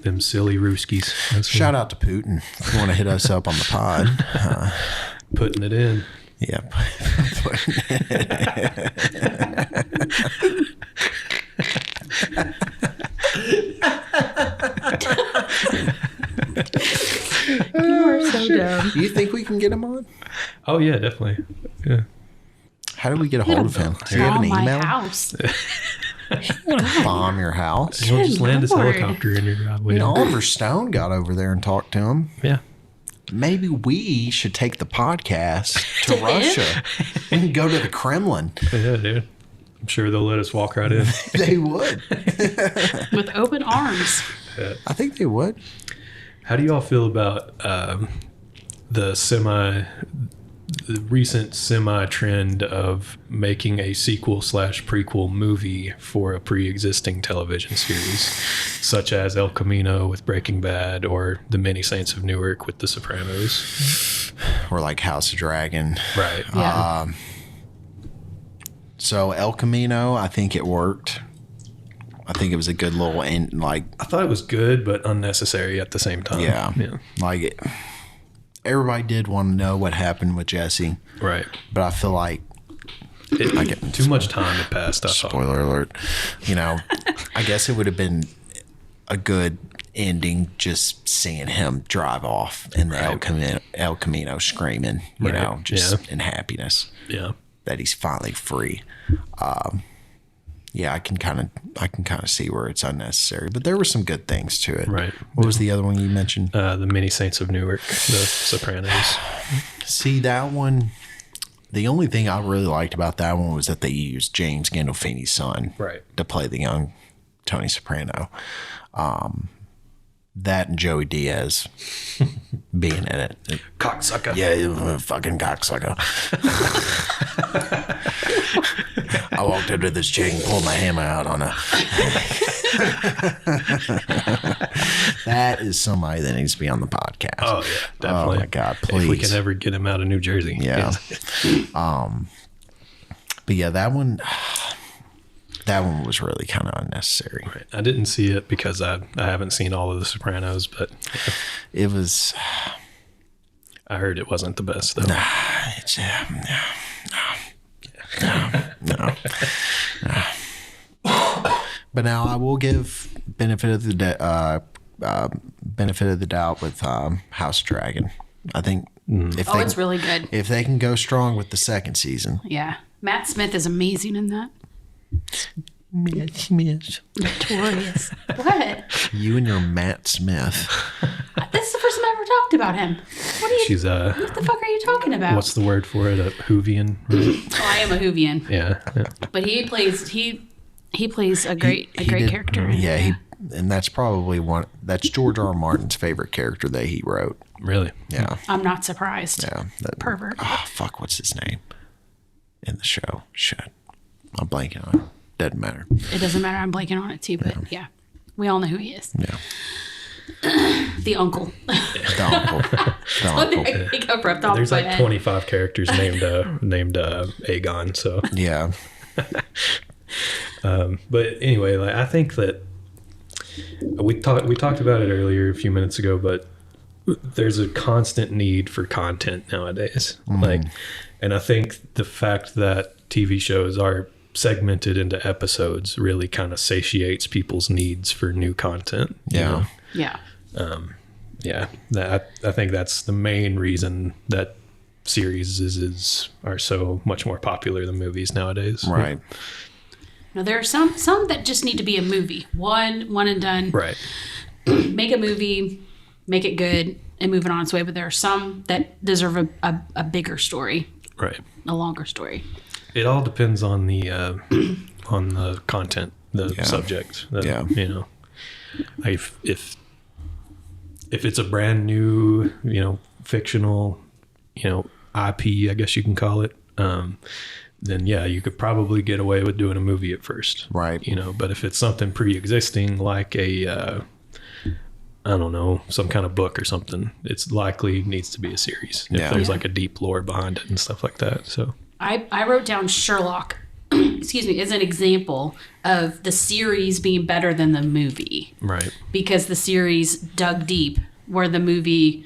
Them silly Ruskies. Shout out to Putin if you want to hit us up on the pod. Putting it in. Yep. You are so dumb. You think we can get him on? Oh yeah, definitely. Yeah. How do we get a hold of him? Do you have an Bomb my email? house. Bomb your house? He'll just land his Lord. helicopter in your driveway. You know, Oliver Stone got over there and talked to him. Yeah. Maybe we should take the podcast to To him? Russia and go to the Kremlin. Yeah, dude. I'm sure they'll let us walk right in. They would. With open arms. I think they would. How do y'all feel about the recent semi-trend of making a sequel/prequel movie for a pre-existing television series, such as El Camino with Breaking Bad or The Many Saints of Newark with The Sopranos? Or like House of Dragon. Right. Yeah. So El Camino, I think it worked. I think it was a good little end. Like, I thought it was good, but unnecessary at the same time. yeah. Yeah. Like, everybody did want to know what happened with Jesse. Right. But I feel like, Too much time had passed, I thought. spoiler alert, you know, I guess it would have been a good ending just seeing him drive off in the El Camino screaming, you Right. know, just Yeah. in happiness Yeah. that he's finally free. Yeah, I can kind of see where it's unnecessary, but there were some good things to it. Right. What was the other one you mentioned? The Many Saints of Newark, The Sopranos. See, that one, the only thing I really liked about that one was that they used James Gandolfini's son Right. to play the young Tony Soprano. That and Joey Diaz being in it. Cocksucker. Yeah, you fucking cocksucker. I walked up to this chick and pulled my hammer out on her. That is somebody that needs to be on the podcast. Oh, yeah, definitely. Oh, my God, If we please. can ever get him out of New Jersey. Yeah. But yeah, that one was really kind of unnecessary. Right. I didn't see it because I haven't seen all of The Sopranos, but It was, I heard it wasn't the best, though. it's, no. But now I will give benefit of the doubt with House of Dragon. I think if Oh, it's really good. if they can go strong with the second season. Yeah. Matt Smith is amazing in that. Yes. Notorious. What? You and your Matt Smith. This is the first time I ever talked about him. What are you? She's What the fuck are you talking about? what's the word for it? A Whovian, right? Oh, I am a Whovian, Yeah. but he plays a great He did- character. Yeah, and that's probably that's George R. R. Martin's favorite character that he wrote. Really? Yeah. I'm not surprised. Yeah. Pervert. Oh, fuck, what's his name in the show? Shit. I'm blanking on it. Doesn't matter. It doesn't matter. I'm blanking on it too, but yeah, we all know who he is. Yeah. The uncle. The uncle. The uncle. I think of off the top There's of my like head. 25 characters named Aegon. So, Yeah. but anyway, like, I think that we talked about it earlier a few minutes ago, but there's a constant need for content nowadays. Like, and I think the fact that TV shows are segmented into episodes really kind of satiates people's needs for new content. you Yeah. know? Yeah. Yeah, I think that's the main reason that series are so much more popular than movies nowadays. Right. No, there are some that just need to be a movie. One and done. Right. Make a movie, make it good, and move it on its way. But there are some that deserve a bigger story, Right. a longer story. It all depends on the content, the subject. Yeah. You know, like if it's a brand new, fictional, IP, I guess you can call it. Then yeah, you could probably get away with doing a movie at first. Right. But if it's something pre-existing, like a I don't know, some kind of book or something, it's likely needs to be a series if Yeah. there's like a deep lore behind it and stuff like that. So I wrote down Sherlock, excuse me, as an example of the series being better than the movie. right. Because the series dug deep, where the movie,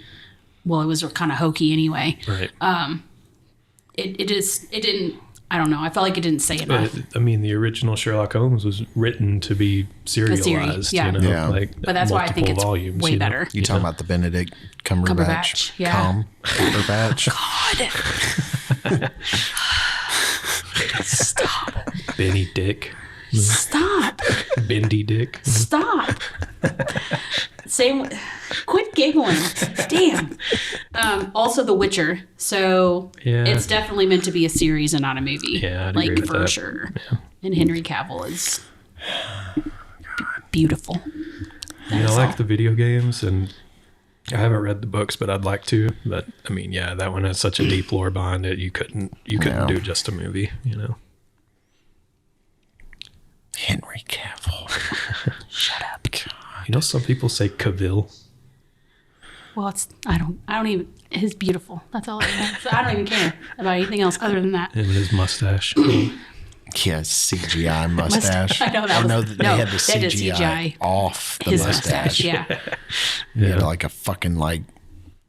well, it was kind of hokey anyway. Right. It didn't, I don't know, I felt like it didn't say enough. I mean, the original Sherlock Holmes was written to be serialized, yeah. you know, Yeah. like But that's why I think multiple it's volumes, way you know? better. You talking about the Benedict Cumberbatch? Yeah. Cumberbatch. God. Stop. Benny Dick, Stop. Bendy Dick. Stop. Same. Quit giggling. Damn. Also, The Witcher. So Yeah. it's definitely meant to be a series and not a movie. Yeah, I'd like agree with for that. sure. And Henry Cavill is beautiful. I mean, I like the video games, and I haven't read the books, but I'd like to. But I mean, yeah, that one has such a deep lore behind it. You couldn't Yeah. do just a movie, you know. Henry Cavill. Shut up. You know, some people say Cavill. Well, it's I don't even. It's beautiful. That's all I know. So I don't even care about anything else other than that. And his mustache. Yeah, CGI mustache. I know that was- that no, they had the they did CGI, CGI. off the His mustache. mustache. Yeah. He had like a fucking like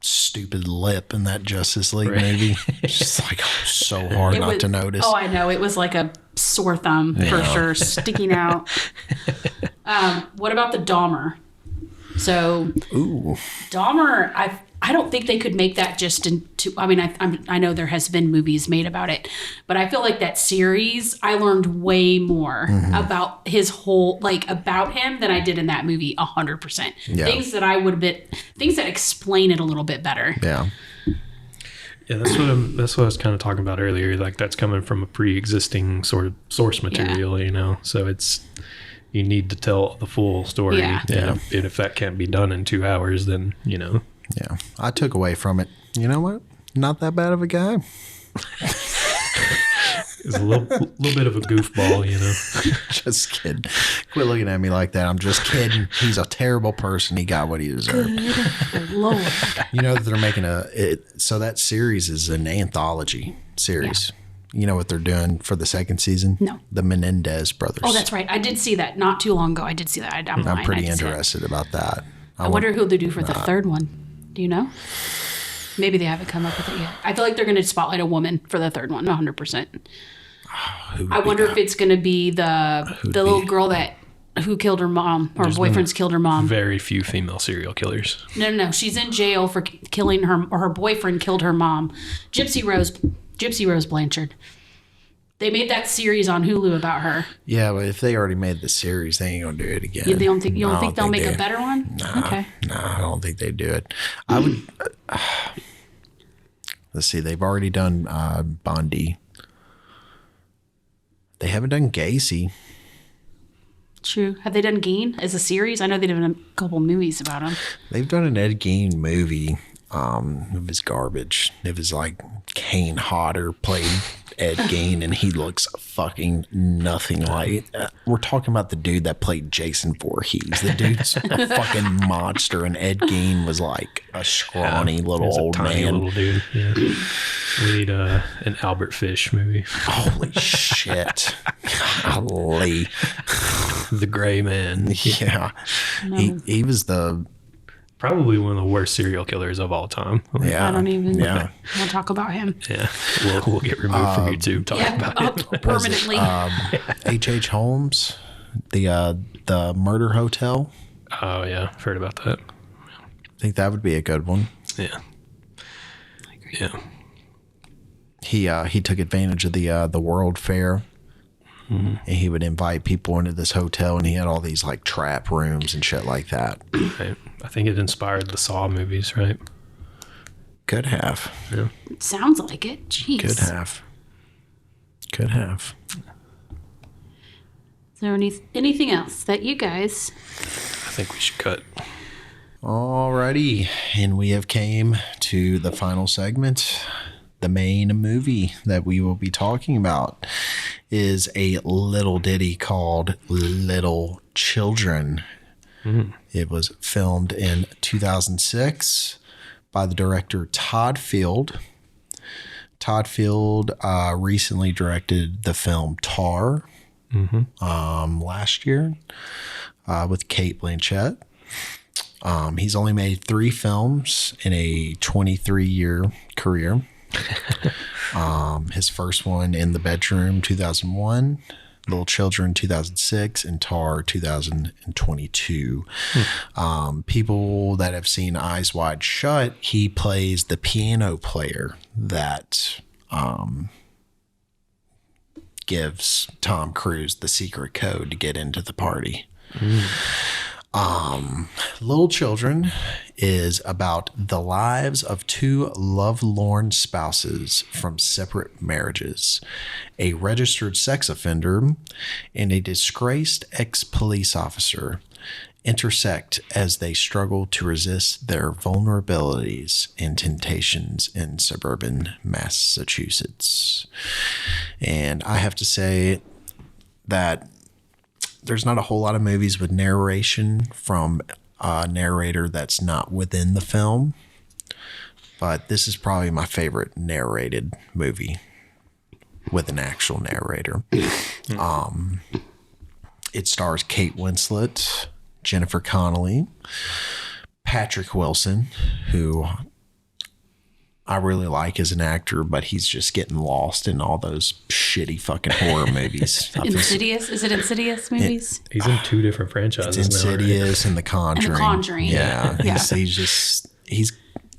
stupid lip in that Justice League movie. It's just like so hard It not was- to notice. Oh, I know. It was like a sore thumb for sure, sticking out. What about the Dahmer? So Ooh, Dahmer, I don't think they could make that just into. I mean, I know there has been movies made about it, but I feel like that series, I learned way more about his whole about him than I did in that movie. 100%. Yeah. Things that things that explain it a little bit better. yeah, Yeah, that's what I was kind of talking about earlier. Like that's coming from a pre-existing sort of source material, you know. So you need to tell the full story. Yeah. And if that can't be done in 2 hours, then you know. yeah. I took away from it. You know what? Not that bad of a guy. It's a little bit of a goofball, you know. Just kidding. Quit looking at me like that. I'm just kidding. He's a terrible person. He got what he deserved. Lord. You know that they're making so that series is an anthology series. You know what they're doing for the second season? No. The Menendez brothers. Oh, that's right. I did see that not too long ago. I did see that. I'm lying. I'm pretty I did see it. interested about that. I wonder who they do for the third one. Do you know? Maybe they haven't come up with it yet. I feel like they're going to spotlight a woman for the third one, 100%. I wonder if it's going to be the little girl who killed her mom, or boyfriend's killed her mom. Very few female serial killers. No. She's in jail for killing her, or her boyfriend killed her mom. Gypsy Rose Blanchard. They made that series on Hulu about her. Yeah, but if they already made the series, they ain't gonna do it again. You don't think I don't they'll make they- a better one? Okay. No, I don't think they do it. I would. Let's see. They've already done Bondi. They haven't done Gacy. True. Have they done Gein as a series? I know they've done a couple movies about him. They've done an Ed Gein movie. It was garbage. It was like Kane Hodder played Ed Gein, and he looks fucking nothing like. We're talking about the dude that played Jason Voorhees. The dude's a fucking monster, and Ed Gein was like a scrawny little He's a old tiny man. little dude. Yeah. We need an Albert Fish movie. Holy shit! Golly. The Gray Man. Yeah, he was the Probably one of the worst serial killers of all time. yeah. I don't even yeah. want to talk about him. Yeah. We'll get removed from YouTube talking about it. Permanently. H.H. Holmes, the Murder Hotel. Oh, yeah. I've heard about that. I think that would be a good one. Yeah. Yeah. He took advantage of the World Fair, and he would invite people into this hotel, and he had all these like trap rooms and shit like that. Right. I think it inspired the Saw movies, right? Could have, Yeah. Sounds like it. Jeez. could have. Is there anything else that you guys? I think we should cut. Alrighty, and we have came to the final segment. The main movie that we will be talking about is a little ditty called Little Children. It was filmed in 2006 by the director Todd Field. Todd Field recently directed the film Tar last year with Cate Blanchett. He's only made 3 films in a 23-year career. His first one, In the Bedroom, 2001, Little Children, 2006, and Tar, 2022. People that have seen Eyes Wide Shut, he plays the piano player that gives Tom Cruise the secret code to get into the party. Little Children is about the lives of 2 lovelorn spouses from separate marriages, a registered sex offender and a disgraced ex-police officer intersect as they struggle to resist their vulnerabilities and temptations in suburban Massachusetts. And I have to say that there's not a whole lot of movies with narration from a narrator that's not within the film, but this is probably my favorite narrated movie with an actual narrator. It stars Kate Winslet, Jennifer Connelly, Patrick Wilson, who I really like as an actor, but he's just getting lost in all those shitty fucking horror movies. Insidious? Is it Insidious movies? He's in 2 different franchises. It's Insidious and The Conjuring. And The Conjuring. Yeah. Yeah.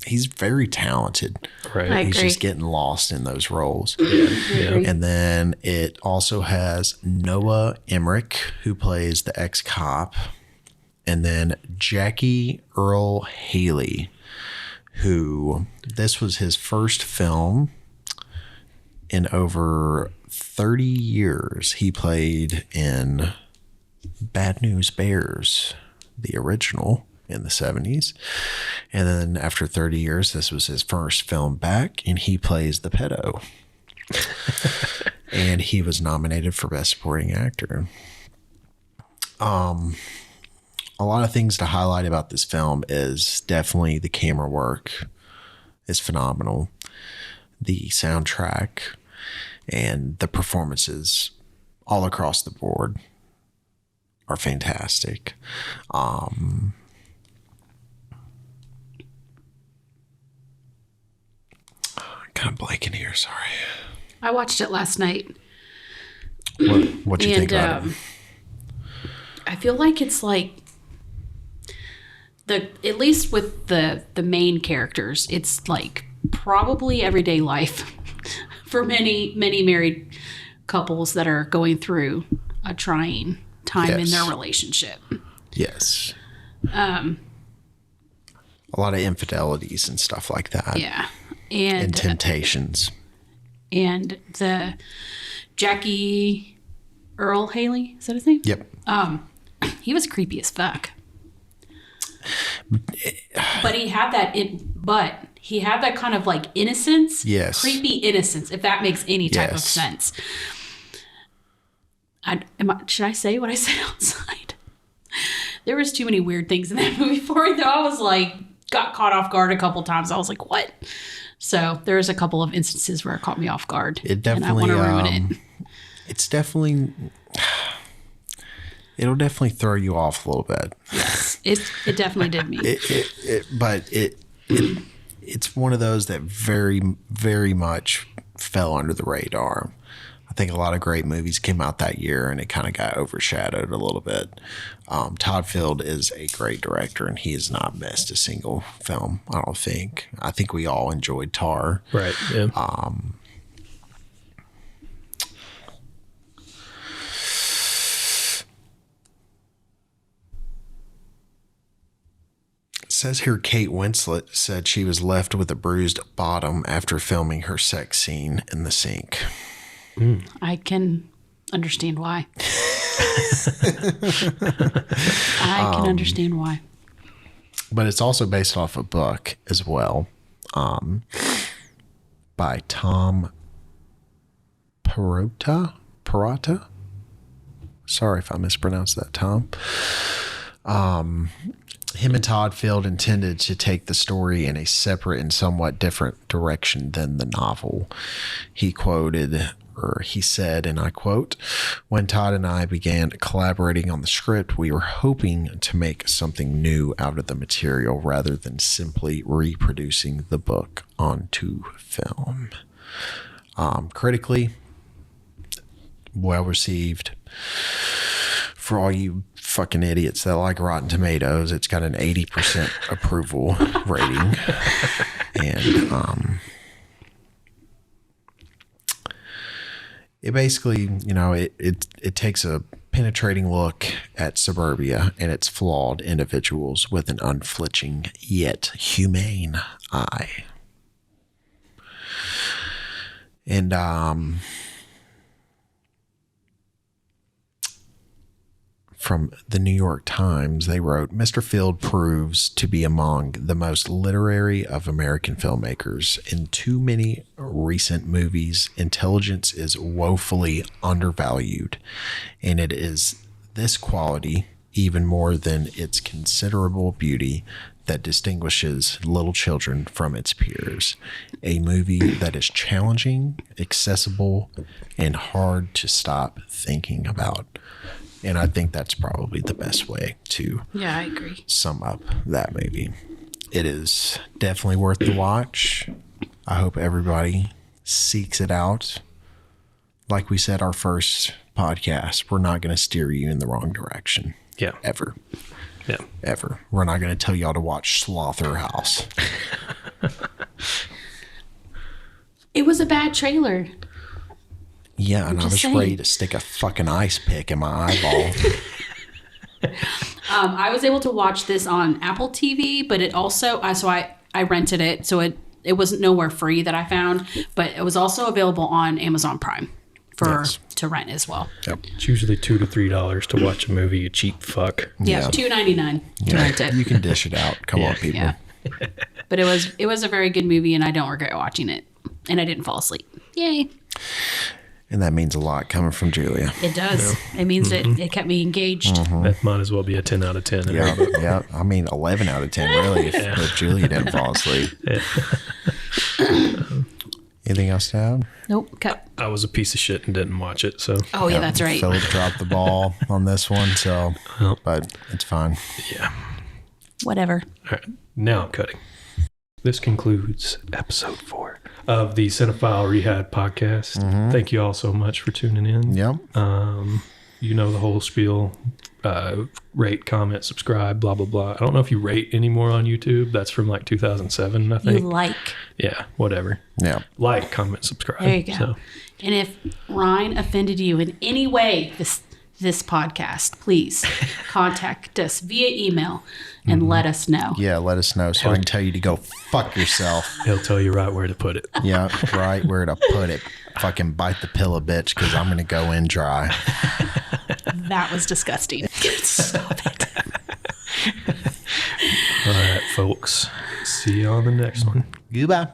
He's very talented. Right. I He's agree. just getting lost in those roles. Yeah. And then it also has Noah Emmerich, who plays the ex-cop, and then Jackie Earl Haley, who this was his first film in over 30 years. He played in Bad News Bears, the original, in the 70s. And then after 30 years, this was his first film back, and he plays the pedo. And he was nominated for Best Supporting Actor. A lot of things to highlight about this film is definitely the camera work is phenomenal. The soundtrack and the performances all across the board are fantastic. Kind of blanking here, sorry. I watched it last night. What'd you think about it? I feel like it's like at least with the main characters, it's like probably everyday life for many married couples that are going through a trying time in their relationship. Yes. A lot of infidelities and stuff like that. Yeah. And temptations. And the Jackie Earl Haley, is that his name? Yep. He was creepy as fuck. But he had that kind of like innocence. Yes. Creepy innocence, if that makes any type of sense. Should I say what I said outside? There was too many weird things in that movie for me, though. I was like, got caught off guard a couple times. I was like, what? So there's a couple of instances where it caught me off guard. It definitely, and I want to ruin it. It's definitely, it'll definitely throw you off a little bit. Yes, it definitely did me. But it's one of those that very, very much fell under the radar. I think a lot of great movies came out that year, and it kind of got overshadowed a little bit. Todd Field is a great director, and he has not missed a single film, I don't think. I think we all enjoyed Tar. Right. Yeah. It says here Kate Winslet said she was left with a bruised bottom after filming her sex scene in the sink. I can understand why. I can understand why. But it's also based off a book as well, by Tom Perrotta. Sorry if I mispronounced that, Tom. Him and Todd Field intended to take the story in a separate and somewhat different direction than the novel. He said, and I quote, "When Todd and I began collaborating on the script, we were hoping to make something new out of the material rather than simply reproducing the book onto film." Critically, well received. For all you fucking idiots that like Rotten Tomatoes, it's got an 80% approval rating. And it basically, it takes a penetrating look at suburbia and its flawed individuals with an unflinching yet humane eye. And from the New York Times, they wrote, "Mr. Field proves to be among the most literary of American filmmakers. In too many recent movies, intelligence is woefully undervalued, and it is this quality, even more than its considerable beauty, that distinguishes Little Children from its peers. A movie that is challenging, accessible, and hard to stop thinking about." And I think that's probably the best way to I agree. sum up that movie. It is definitely worth the watch. I hope everybody seeks it out. Like we said, our first podcast, we're not going to steer you in the wrong direction. Yeah. Ever. Yeah. Ever. We're not going to tell y'all to watch Slaughterhouse. It was a bad trailer. Yeah, and I was just saying. ready to stick a fucking ice pick in my eyeball. I was able to watch this on Apple TV, but it also, I rented it, so it wasn't nowhere free that I found, but it was also available on Amazon Prime to rent as well. Yep. It's usually $2 to $3 to watch a movie, you cheap fuck. Yeah, Yeah. $2.99 to rent it. You can dish it out. Come on, people. Yeah. But it was a very good movie, and I don't regret watching it. And I didn't fall asleep. Yay. And that means a lot coming from Julia. It does. It means it kept me engaged. That might as well be a 10 out of 10. in Yeah, our book. yeah. I mean, 11 out of 10, really, if Julia didn't fall asleep. Anything else to add? Nope. Cut. I was a piece of shit and didn't watch it, so Oh, yeah, that's right. Philip dropped the ball on this one, so, but it's fine. yeah. Whatever. All right, now I'm cutting. This concludes episode 4 of the Cinephile Rehab podcast. Thank you all so much for tuning in. Yep. You know the whole spiel. Rate, comment, subscribe, blah, blah, blah. I don't know if you rate anymore on YouTube. That's from like 2007, I You think. like. Yeah, whatever. Yeah. Like, comment, subscribe. There you go. So, And if Ryan offended you in any way this podcast, please contact us via email and let us know. Yeah, let us know so I can tell you to go fuck yourself. he'll tell you right where to put it. Yeah, right where to put it. Fucking bite the pillow, bitch, because I'm going to go in dry. That was disgusting. Stop it. All right, folks. See you on the next one. Goodbye.